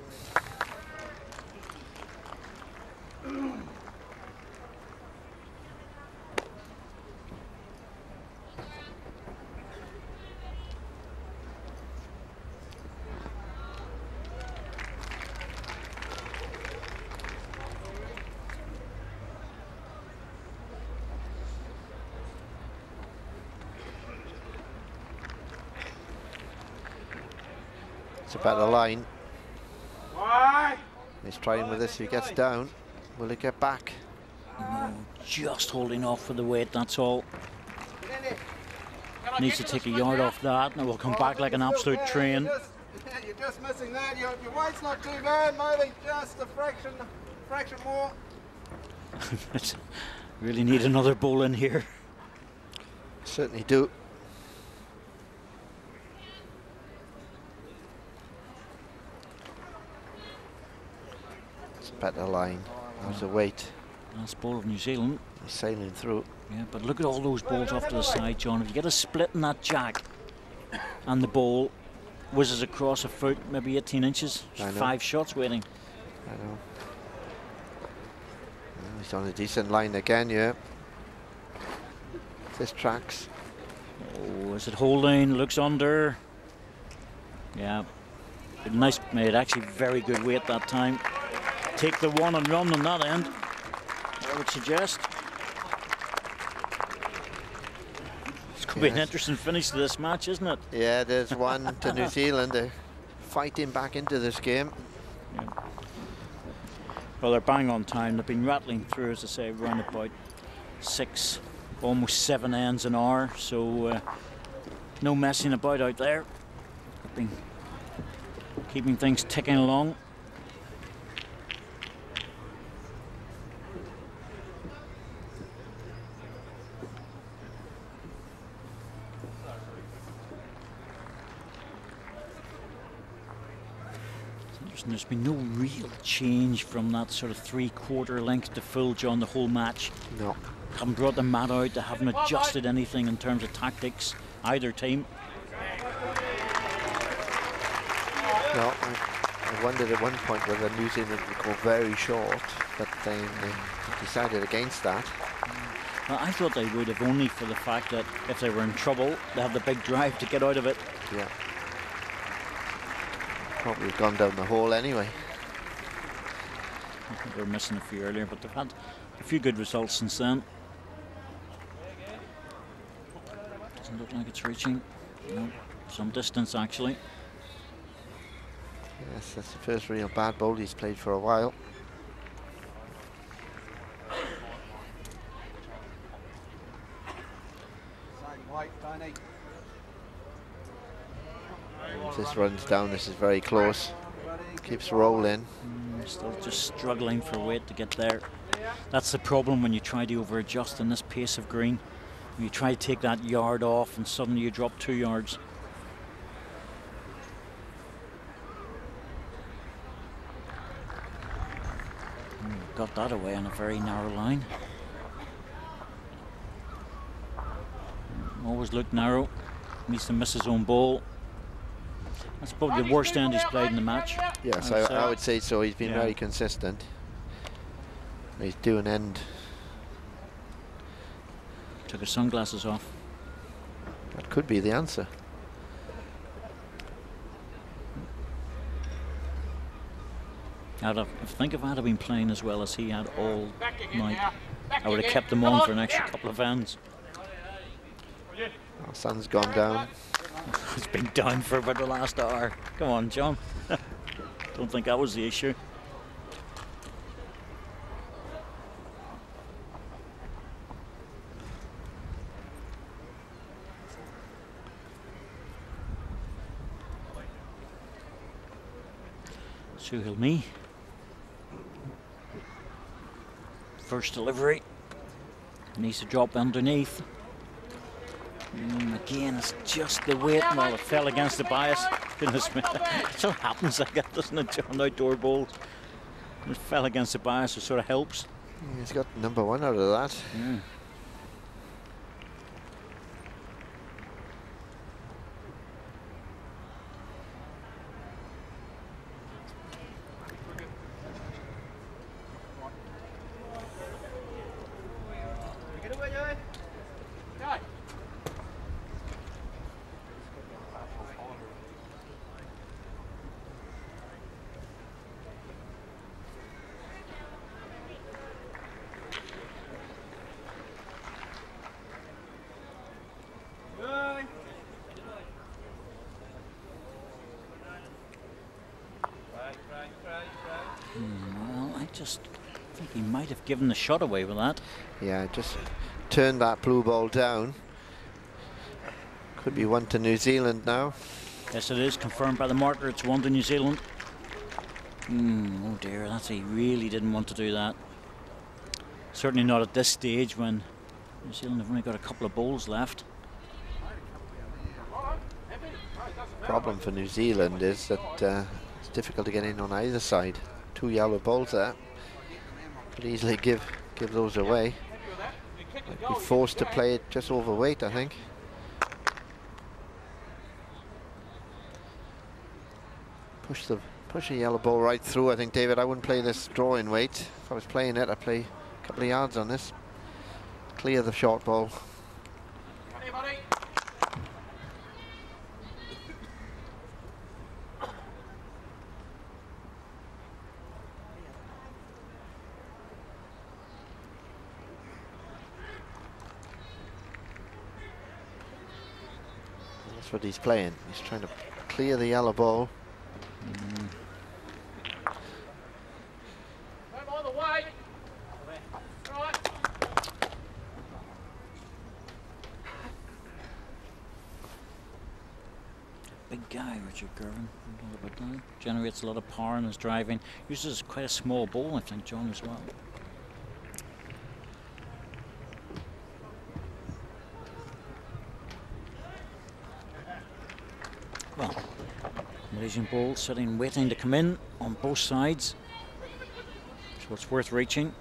It's about the line. He's trying with this, he gets down. Will it get back? No, just holding off for the weight, that's all. Needs to take a yard off that and it will come back like an absolute train. You're just missing that. Your weight's not too bad, maybe just a fraction more. Really need another ball in here. Certainly do. Better line. How's the weight? Last ball of New Zealand. He's sailing through. Yeah, but look at all those balls off to the side, John. If you get a split in that jack and the ball whizzes across a foot, maybe 18 inches, 5 shots waiting. I know. Well, he's on a decent line again, yeah. This tracks. Oh, is it holding? Looks under. Yeah. Nice, made actually very good weight that time. Take the one and run on that end, I would suggest. It's going to be an interesting finish to this match, isn't it? Yeah, there's one to New Zealand. They're fighting back into this game. Yeah. Well, they're bang on time. They've been rattling through, as I say, around about 6, almost 7 ends an hour. So no messing about out there. Been keeping things ticking along. There's been no real change from that sort of 3/4 length to full, John, the whole match. No. Haven't brought the mat out, they haven't adjusted anything in terms of tactics, either team. No, I wondered at one point whether New Zealand would go very short, but they decided against that. Well, I thought they would have, only for the fact that if they were in trouble, they have the big drive to get out of it. Yeah. Probably gone down the hole anyway. I think they were missing a few earlier, but they've had a few good results since then. Doesn't look like it's reaching. No, some distance actually. Yes, that's the first real bad bowl he's played for a while. This runs down, this is very close. Keeps rolling. Still just struggling for weight to get there. That's the problem when you try to over adjust in this pace of green. When you try to take that yard off and suddenly you drop 2 yards. Got that away on a very narrow line. Always look narrow. Needs to miss his own ball. That's probably the worst end he's played in the match. Yes, I would say so. He's been very consistent. He's doing end. Took his sunglasses off. That could be the answer. I think if I had been playing as well as he had all night, I would have kept him on for an extra couple of ends. Our sun's gone down. It's been down for about the last hour. Come on, John. Don't think that was the issue. Suhail-me. First delivery. Needs to drop underneath. Again, it's just the weight. Well, it fell against the bias. Goodness me. It still happens like that, doesn't it, John? Outdoor bowls. It fell against the bias, it sort of helps. He's got number 1 out of that. Yeah. Well, I just think he might have given the shot away with that. Yeah, just turned that blue ball down. Could be 1 to New Zealand now. Yes, it is confirmed by the marker. It's 1 to New Zealand. Oh dear, he really didn't want to do that. Certainly not at this stage when New Zealand have only got a couple of bowls left. Problem for New Zealand is that it's difficult to get in on either side. 2 yellow balls there. Could easily give those away. Might be forced to play it just overweight, I think. Push the yellow ball right through, I think, David. I wouldn't play this drawing weight. If I was playing it, I'd play a couple of yards on this. Clear the short ball. That's what he's playing. He's trying to clear the yellow ball. Big guy, Richard Gervin. Generates a lot of power in his driving. Uses quite a small ball, I think, John, as well. Well, Malaysian ball sitting, waiting to come in on both sides. So it's worth reaching.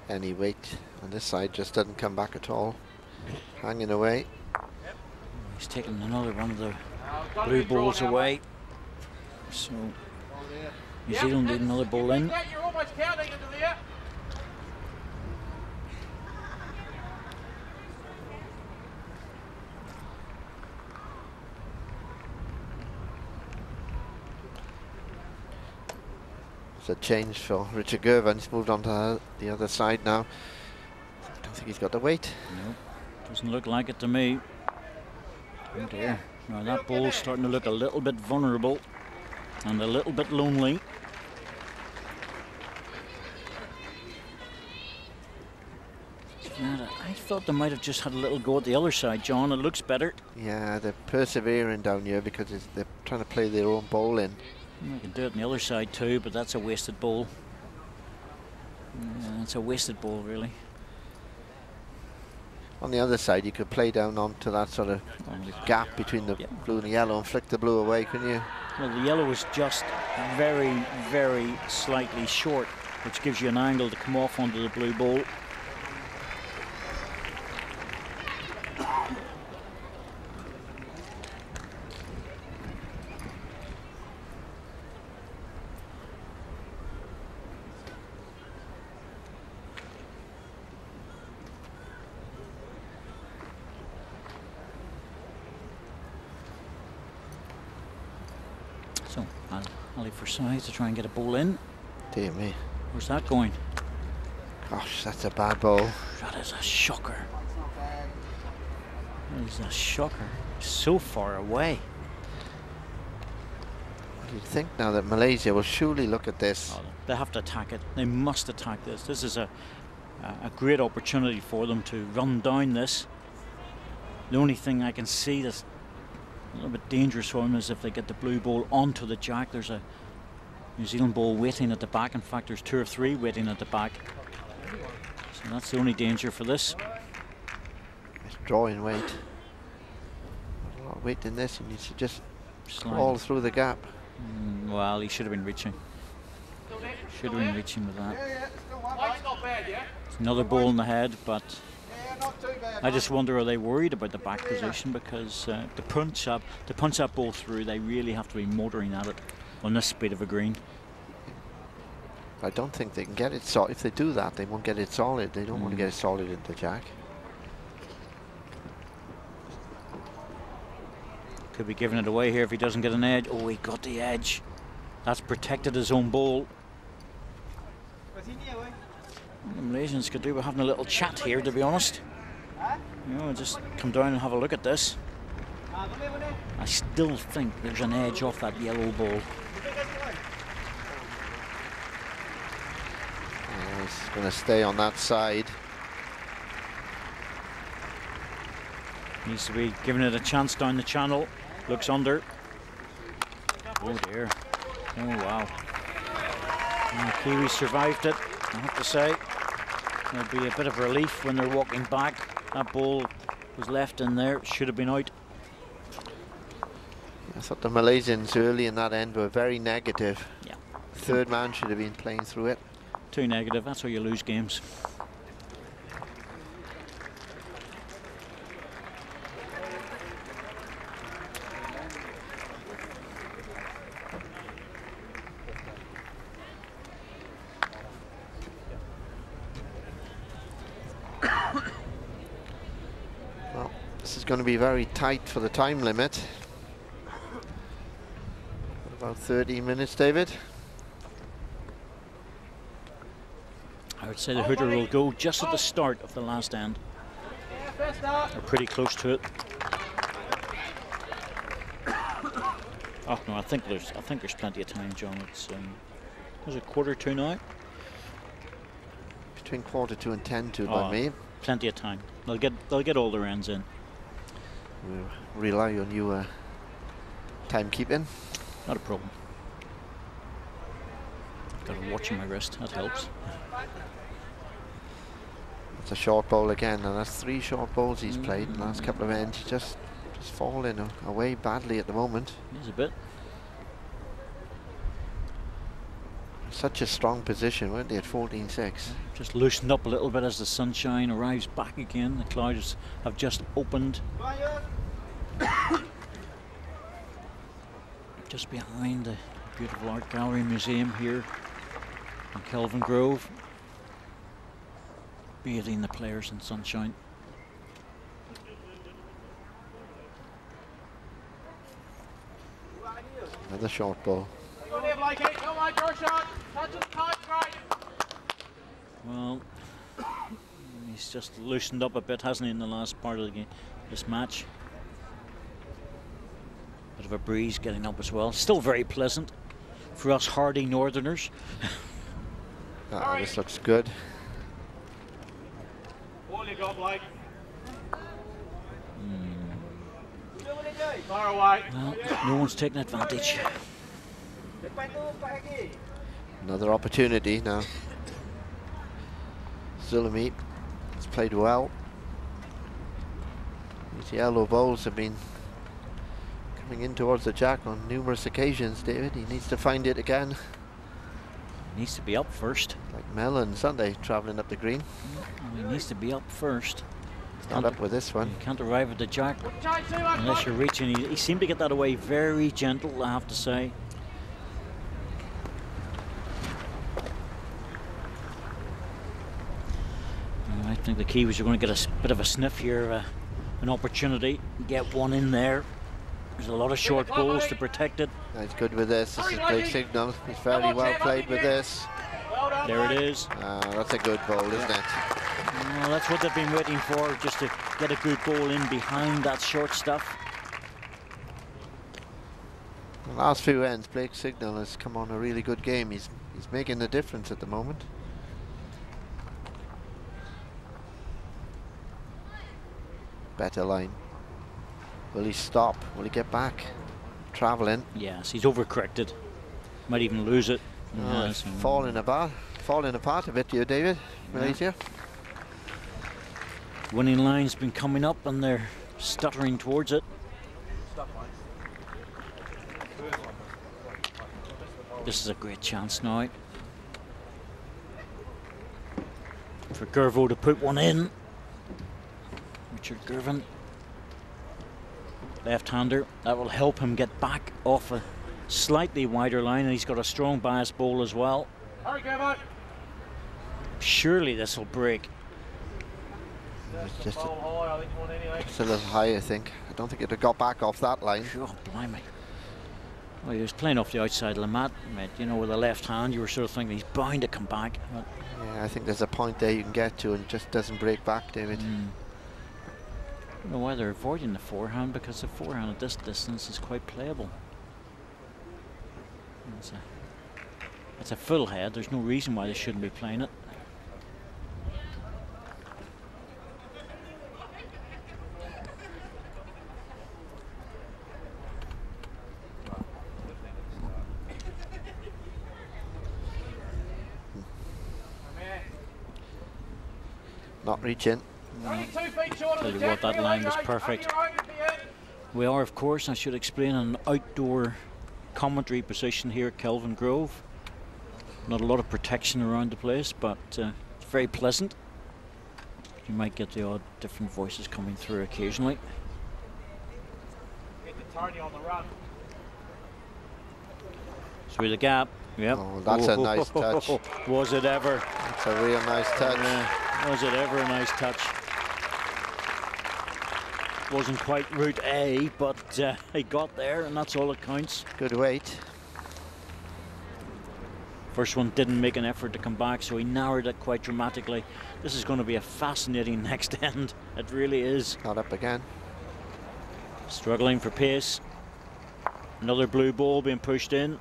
Any weight on this side just doesn't come back at all. Hanging away. He's taking another one of the blue balls away. So New Zealand need another ball in. You're almost counting into there. It's a change for Richard Gervin. He's moved on to the other side now. I don't think he's got the weight. No, doesn't look like it to me. Oh dear. Now that ball's starting to look a little bit vulnerable and a little bit lonely. I thought they might have just had a little go at the other side, John. It looks better. Yeah, they're persevering down here because they're trying to play their own ball in. They can do it on the other side too, but that's a wasted ball. Yeah, it's a wasted ball, really. On the other side, you could play down onto that sort of gap between the blue and the yellow and flick the blue away, couldn't you? Well, the yellow was just very, very slightly short, which gives you an angle to come off onto the blue ball. So, Ali for size to try and get a ball in. Dear me. Where's that going? Gosh, that's a bad ball. That is a shocker. That is a shocker. So far away. You'd think now that Malaysia will surely look at this. Oh, they have to attack it. They must attack this. This is a great opportunity for them to run down this. The only thing I can see that's a little bit dangerous for them is if they get the blue ball onto the jack. There's a New Zealand ball waiting at the back. In fact, there's 2 or 3 waiting at the back. So that's the only danger for this. It's drawing weight. A lot of weight in this. He needs to just crawl through the gap. Well, he should have been reaching. Should have been reaching with that. It's another ball in the head, but I just wonder, are they worried about the back position? Because to punch that ball through, they really have to be motoring at it on this speed of a green. I don't think they can get it solid. If they do that, they won't get it solid. They don't want to get it solid into jack. Could be giving it away here if he doesn't get an edge. Oh, he got the edge. That's protected his own ball. The Malaysians could do with having a little chat here, to be honest. You know, just come down and have a look at this. I still think there's an edge off that yellow ball. He's going to stay on that side. Needs to be giving it a chance down the channel. Looks under. Oh dear. Oh wow. And the Kiwis survived it, I have to say. It'll be a bit of relief when they're walking back. That ball was left in there. Should have been out. I thought the Malaysians early in that end were very negative. Yeah. Third man should have been playing through it. Too negative. That's how you lose games. Well, this is going to be very tight for the time limit. About 30 minutes, David. I would say the hooter will go just at the start of the last end. They're pretty close to it. Oh no, I think there's plenty of time, John. It's was it 1:45 now? Between 1:45 and 10:10 by me. Plenty of time. They'll get all their ends in. We'll rely on you timekeeping. Not a problem. I've got a watch on my wrist. That helps. It's a short ball again, and that's 3 short balls he's played in the last couple of ends. He's just falling away badly at the moment. He's a bit. Such a strong position, weren't they, at 14-6? Just loosened up a little bit as the sunshine arrives back again. The clouds have just opened. Just behind the beautiful art gallery museum here in Kelvin Grove. Bathing the players in sunshine. Another short ball. Well, he's just loosened up a bit, hasn't he, in the last part of the game, this match. Bit of a breeze getting up as well. Still very pleasant for us hardy northerners. This looks good. Well, no one's taking advantage. Another opportunity now. Zulami has played well. These yellow balls have been coming in towards the jack on numerous occasions, David. He needs to find it again. He needs to be up first. Like Mel on Sunday, travelling up the green. He needs to be up first. Not up with this one. You can't arrive at the jack unless you're reaching. He seemed to get that away very gentle, I have to say. I think the Kiwis are going to get a bit of a sniff here, an opportunity, get one in there. There's a lot of short balls to protect it. He's good with this. This is a big signal. He's very well played with this. There it is. That's a good ball, isn't it? Well, that's what they've been waiting for, just to get a good ball in behind that short stuff. The last few ends, Blake Signal has come on a really good game. He's making the difference at the moment. Better line. Will he stop? Will he get back? Travelling. Yes, he's overcorrected. Might even lose it. Oh, it's falling apart a bit here, David. Malaysia. Winning line's been coming up and they're stuttering towards it. This is a great chance now for Gervo to put one in. Richard Gervin, left-hander. That will help him get back off a slightly wider line, and he's got a strong bias ball as well. Surely this will break. It's just a little high, I think. I don't think it'd have got back off that line. Oh, blimey. Well, he was playing off the outside of the mat, you know, with a left hand. You were sort of thinking he's bound to come back. But yeah, I think there's a point there you can get to and it just doesn't break back, David. I don't know why they're avoiding the forehand, because the forehand at this distance is quite playable. It's a full head. There's no reason why they shouldn't be playing it. Not reaching. Tell you what, that line was perfect. We are, of course, I should explain, an outdoor commentary position here at Kelvin Grove. Not a lot of protection around the place, but it's very pleasant. You might get the odd different voices coming through occasionally. Through the gap. Yep. Oh, that's a nice touch. Was it ever? That's a real nice touch. Was it ever a nice touch? Wasn't quite route A, but he got there, and that's all that counts. Good weight. First one didn't make an effort to come back, so he narrowed it quite dramatically. This is going to be a fascinating next end. It really is. Not up again. Struggling for pace. Another blue ball being pushed in.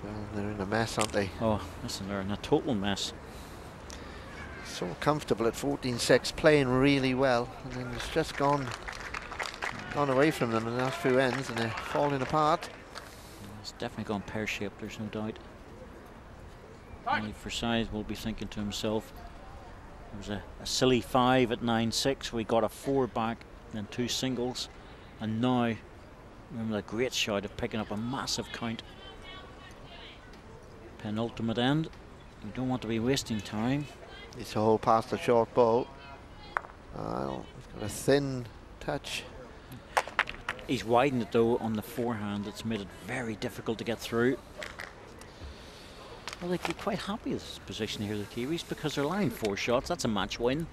Well, they're in a mess, aren't they? Oh, listen, they're in a total mess. So comfortable at 14-6, playing really well, and then it's just gone away from them in the last few ends, and they're falling apart. It's definitely gone pear-shaped, there's no doubt. Only Forsyth will be thinking to himself, there was a silly 5 at 9-6, we got a 4 back, then 2 singles, and now, remember the great shot of picking up a massive count. Penultimate end, you don't want to be wasting time. It's a hole past the short ball. He's got a thin touch. He's widened it though on the forehand. It's made it very difficult to get through. Well, they could be quite happy with this position here, the Kiwis, because they're lying 4 shots. That's a match win.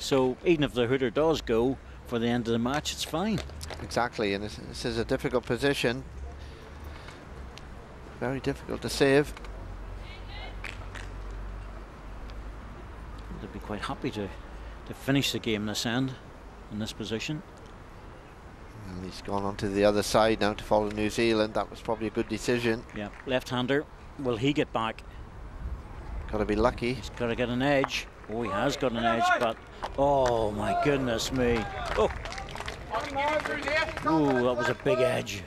So even if the hooter does go for the end of the match, it's fine. Exactly, and this is a difficult position. Very difficult to save. They'd be quite happy to finish the game this end, in this position. And he's gone on to the other side now to follow New Zealand. That was probably a good decision. Yeah, left-hander. Will he get back? Got to be lucky. He's got to get an edge. Oh, he has got an edge, but oh my goodness me! Oh, ooh, that was a big edge.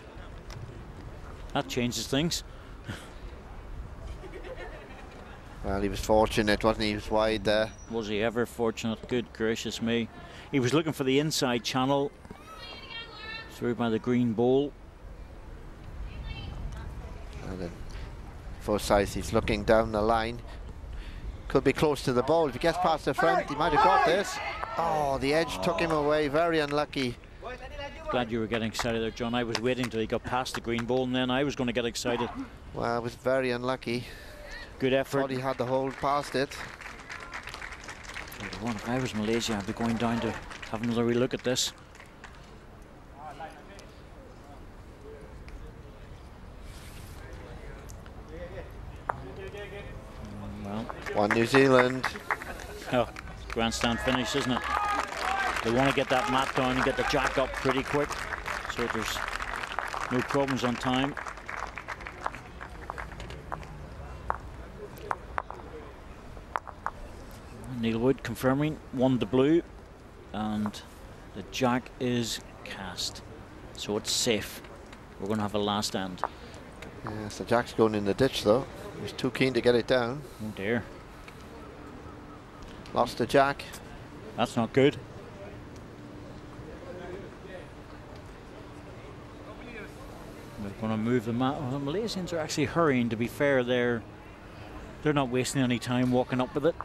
That changes things. Well, he was fortunate, wasn't he? He was wide there. Was he ever fortunate? Good gracious me. He was looking for the inside channel. Through by the green ball. And then Forsyth, he's looking down the line. Could be close to the ball. If he gets past the front, he might have got this. Oh, the edge took him away. Very unlucky. Glad you were getting excited there, John. I was waiting till he got past the green ball, and then I was going to get excited. Well, it was very unlucky. Good effort. Thought he had the hold past it. Well, if I was Malaysia, I'd be going down to have another wee look at this. Well, One New Zealand. oh, grandstand finish, isn't it? They want to get that mat down and get the jack up pretty quick, so there's no problems on time. Neil Wood confirming 1 to blue, and the jack is cast, so it's safe. We're going to have a last end. Yes, the jack's going in the ditch though. He's too keen to get it down. Oh dear, Lost the jack. that's not good. We're going to move the mat. Well, the Malaysians are actually hurrying, to be fair. They're not wasting any time walking up with it.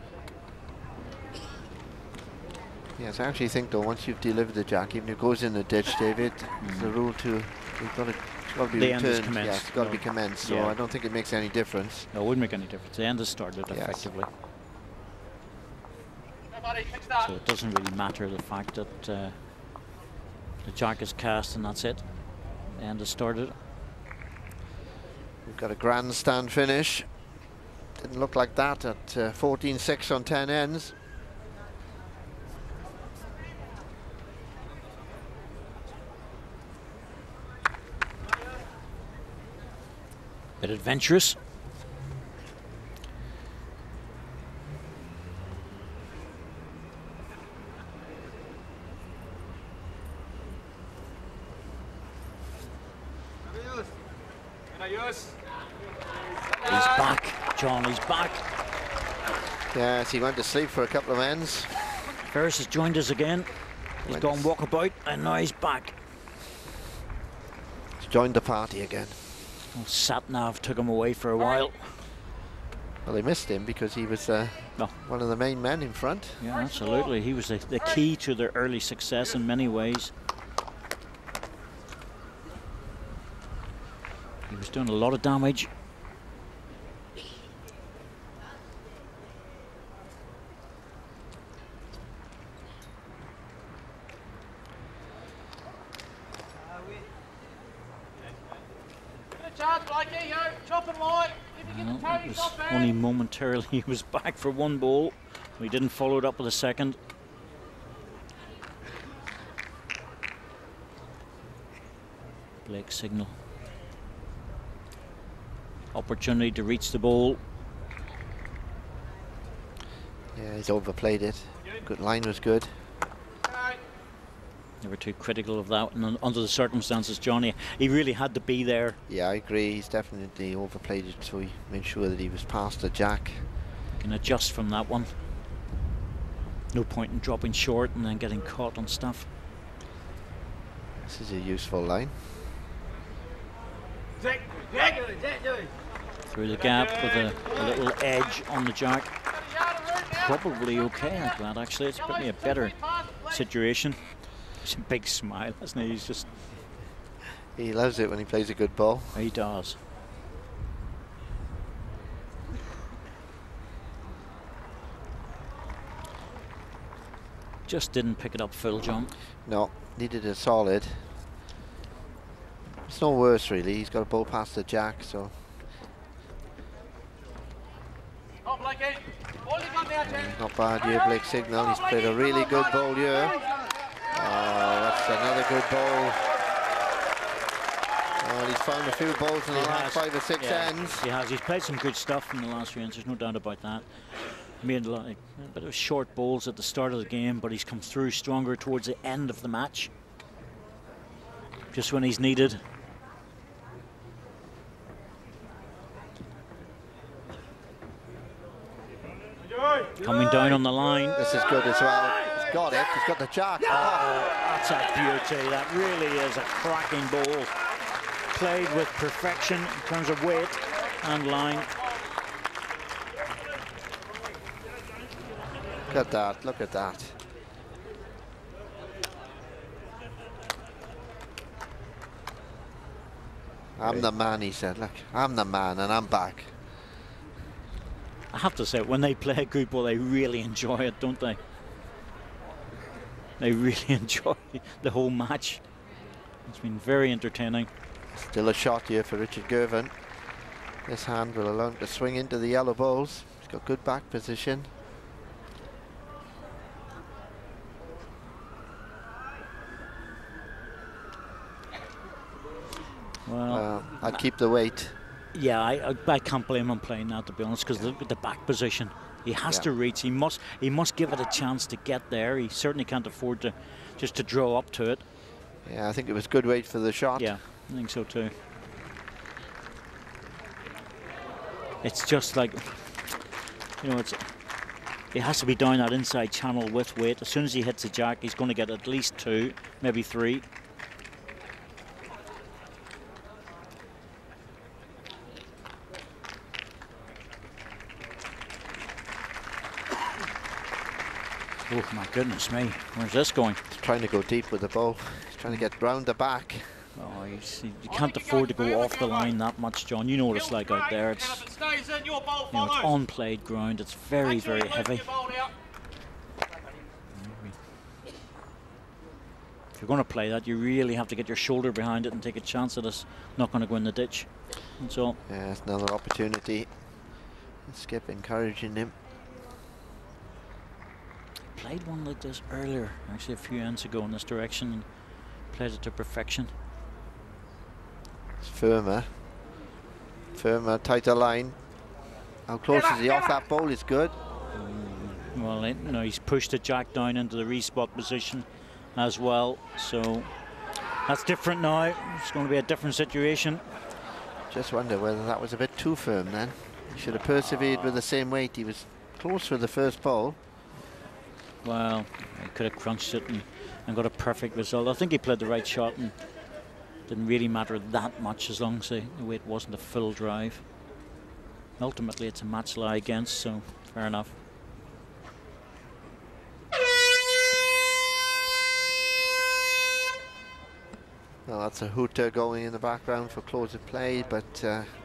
Yes, I actually think though, once you've delivered the jack, even if it goes in the ditch, David, it's the rule to, you've got to, it's got to be The end is returned. commenced. Yeah, it's got to No. be commenced, so Yeah. I don't think it makes any difference. No, it wouldn't make any difference. The end has started Yes. effectively. Hey, buddy, kick start. So it doesn't really matter the fact that the jack is cast and that's it. The end has started. We've got a grandstand finish. Didn't look like that at 14-6 on 10 ends. Bit adventurous. He's back, John, he's back. Yes, he went to sleep for a couple of ends. Ferris has joined us again. He's Went- gone walkabout and now he's back. He's joined the party again. Well, Sat-Nav took him away for a while. Well, they missed him because he was No. one of the main men in front. Yeah, absolutely. He was the key to their early success in many ways. He was doing a lot of damage. Get a chance, Blakey, yo. Chop and light. If you Well, get the it toes was off there. only momentarily he was back for one ball. We didn't follow it up with a second. Blake signal. Opportunity to reach the ball. Yeah, he's overplayed it. Good line was good. Okay. They were too critical of that, and under the circumstances, Johnny, he really had to be there. Yeah, I agree. He's definitely overplayed it, so he made sure that he was past the jack. Can adjust from that one. No point in dropping short and then getting caught on stuff. This is a useful line. Zach, Through the gap with a little edge on the jack. yard of room now. Probably okay like that, actually. It's put me a better situation. It's a big smile, isn't he? He's just, He loves it when he plays a good ball. he does. Just didn't pick it up full, John. No, needed a solid. It's no worse really. He's got a ball past the jack, so Oh, Blakey. All you got now, Jen. not bad here. Blake Signal. He's played a really good ball here. Oh, that's another good ball. Oh, he's found a few balls in the He last has. 5 or 6 Yeah, ends. he has. He's played some good stuff in the last few ends. There's no doubt about that. Made a bit of short balls at the start of the game, but he's come through stronger towards the end of the match. Just when he's needed. Coming down on the line. This is good as well. He's got it. He's got the jack. Oh, that's a beauty. That really is a cracking ball. Played with perfection in terms of weight and line. Look at that. Look at that. I'm the man, he said. Look, I'm the man and I'm back. I have to say, when they play a good ball, they really enjoy it, don't they? They really enjoy the whole match. It's been very entertaining. Still a shot here for Richard Gervin. This hand will allow him to swing into the yellow balls. He's got good back position. Well, I'd keep the weight. Yeah, I can't blame him playing that, to be honest, because look at the back position. He has to reach. He must give it a chance to get there. He certainly can't afford to just to draw up to it. Yeah, I think it was good weight for the shot. Yeah, I think so too. It's just like, you know, it has to be down that inside channel with weight. As soon as he hits a jack, he's going to get at least 2, maybe 3. Oh my goodness me, where's this going? He's trying to go deep with the ball. He's trying to get round the back. Oh, you can't afford to go off the line that much, John. You know what it's like out there. It's, you know, it's on-played ground. It's very, very heavy. If you're going to play that, you really have to get your shoulder behind it and take a chance that it's not going to go in the ditch. And so, yeah, it's another opportunity. Skip encouraging him. Played one like this earlier, actually a few ends ago in this direction, and played it to perfection. It's firmer, tighter line. How close is he off that ball? Is good. Well, no, he's pushed the jack down into the respot position as well, so that's different now. It's going to be a different situation. Just wonder whether that was a bit too firm then. He should have persevered with the same weight. He was close for the first ball. Well, he could have crunched it and got a perfect result. I think he played the right shot and didn't really matter that much as long as the weight wasn't a full drive. Ultimately, it's a match lie against, so fair enough. Well, that's a hooter going in the background for close of play, but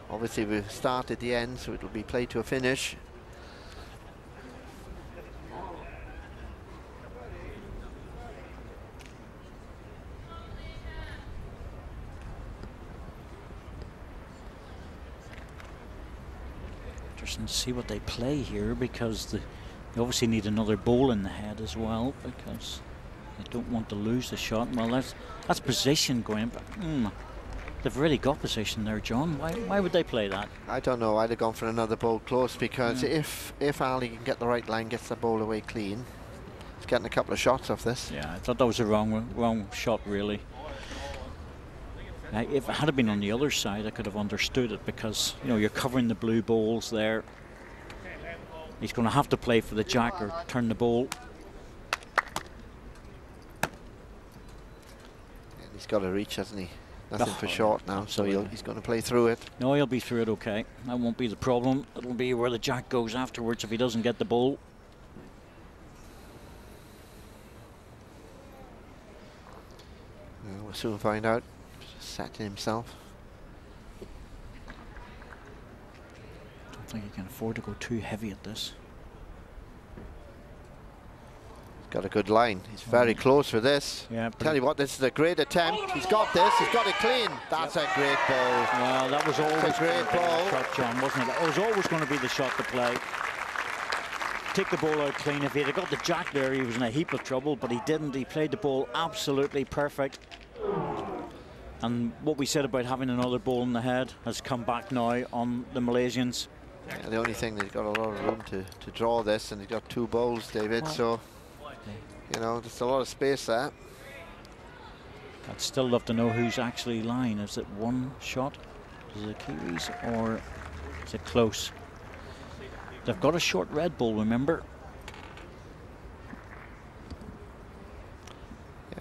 obviously we've started the end, so it'll be play to a finish. Interesting to see what they play here, because they obviously need another ball in the head as well, because they don't want to lose the shot. Well, that's position going, but they've really got position there, John. Why would they play that? I don't know. I'd have gone for another ball close, because if Ali can get the right line, gets the ball away clean, he's getting a couple of shots off this. Yeah, I thought that was a wrong shot, really. If it had been on the other side, I could have understood it, because, you know, you're covering the blue balls there. He's going to have to play for the jack or turn the ball. And he's got to reach, hasn't he? Nothing for short now, absolutely. So he's going to play through it. No, he'll be through it okay. That won't be the problem. It'll be where the jack goes afterwards if he doesn't get the ball. We'll soon find out. Setting himself. Don't think he can afford to go too heavy at this. He's got a good line. He's very close for this. Yeah. Tell you what, this is a great attempt. He's got this. He's got it clean. That's a great ball. Well, that was always a great ball. Shot, John, wasn't it? It was always going to be the shot to play. Take the ball out clean. If he had got the jack there, he was in a heap of trouble, but he didn't. He played the ball absolutely perfect. And what we said about having another ball in the head has come back now on the Malaysians. Yeah, the only thing, they've got a lot of room to draw this, and they've got 2 balls, David, so, you know, there's a lot of space there. I'd still love to know who's actually lying. Is it one shot? Is it the Kiwis, or is it close? They've got a short red ball, remember?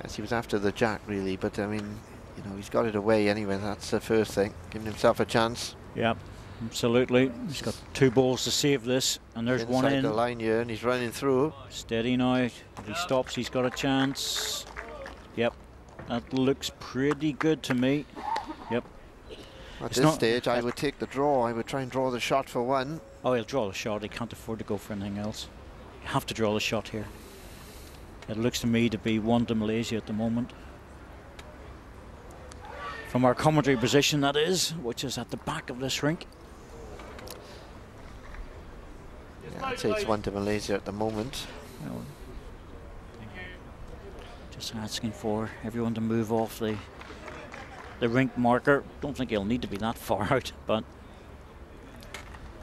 Yes, he was after the jack, really, but, I mean, you know, he's got it away anyway. That's the first thing, giving himself a chance. Yeah, absolutely. He's got 2 balls to save this, and there's one in. Inside the line here, and he's running through. Steady now. If he stops, he's got a chance. Yep, that looks pretty good to me. Yep. At this stage, I would take the draw. I would try and draw the shot for one. Oh, he'll draw the shot. He can't afford to go for anything else. You have to draw the shot here. It looks to me to be 1 to Malaysia at the moment. From our commentary position, that is, which is at the back of this rink. Yeah, I'd say it's 1 to Malaysia at the moment. Well, just asking for everyone to move off the rink marker. Don't think he'll need to be that far out, but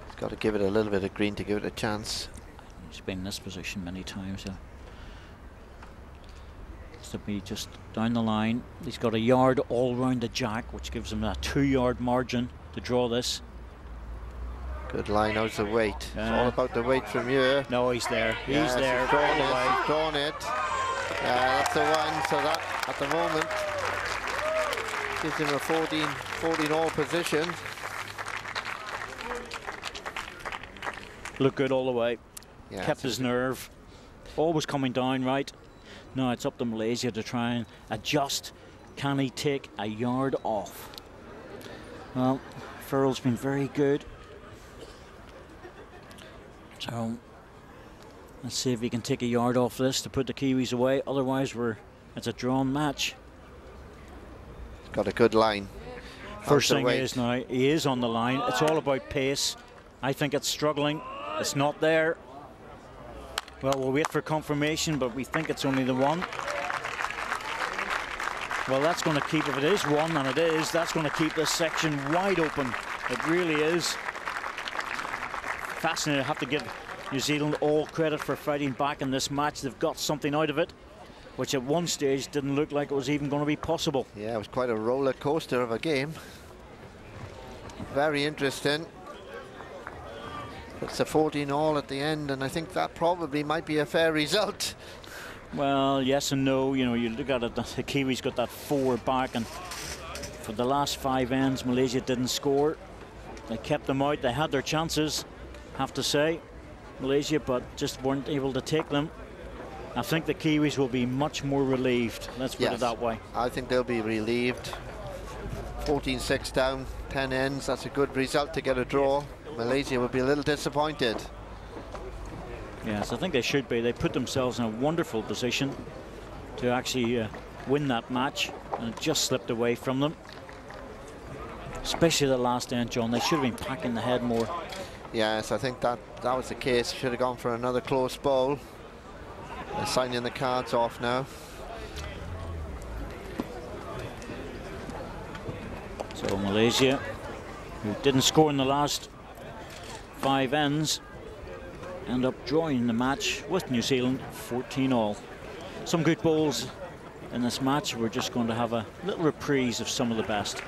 he's got to give it a little bit of green to give it a chance. He's been in this position many times. To be just down the line. He's got a yard all round the jack, which gives him a 2-yard margin to draw this. Good line. How's the weight? It's all about the weight from you. No, he's there. Yes, he's there. He's drawn it. That's the one. So that at the moment gives him a 14 all position. Looked good all the way. Yeah, kept his nerve. Always coming down right. Now it's up to Malaysia to try and adjust. Can he take a yard off? Well, Farrell's been very good. So let's see if he can take a yard off this to put the Kiwis away. Otherwise, it's a drawn match. He's got a good line. First thing is now, he is on the line. It's all about pace. I think it's struggling. It's not there. Well, we'll wait for confirmation, but we think it's only the one. Well, that's going to keep, if it is one, and it is, that's going to keep this section wide open. It really is. Fascinating. I have to give New Zealand all credit for fighting back in this match. They've got something out of it, which at one stage didn't look like it was even going to be possible. Yeah, it was quite a roller coaster of a game. Very interesting. It's a 14 all at the end, and I think that probably might be a fair result. Well, yes and no. You know, you look at it, the Kiwis got that 4 back, and for the last 5 ends, Malaysia didn't score. They kept them out. They had their chances, have to say, Malaysia, but just weren't able to take them. I think the Kiwis will be much more relieved. Let's put it that way. I think they'll be relieved. 14-6 down, 10 ends. That's a good result to get a draw. Malaysia would be a little disappointed. Yes, I think they should be. They put themselves in a wonderful position to actually win that match, and it just slipped away from them. Especially the last end, John. They should have been packing the head more. Yes, I think that was the case. Should have gone for another close bowl. They're signing the cards off now. So Malaysia, who didn't score in the last 5 ends, end up drawing the match with New Zealand 14 all. Some good bowls in this match. We're just going to have a little reprise of some of the best.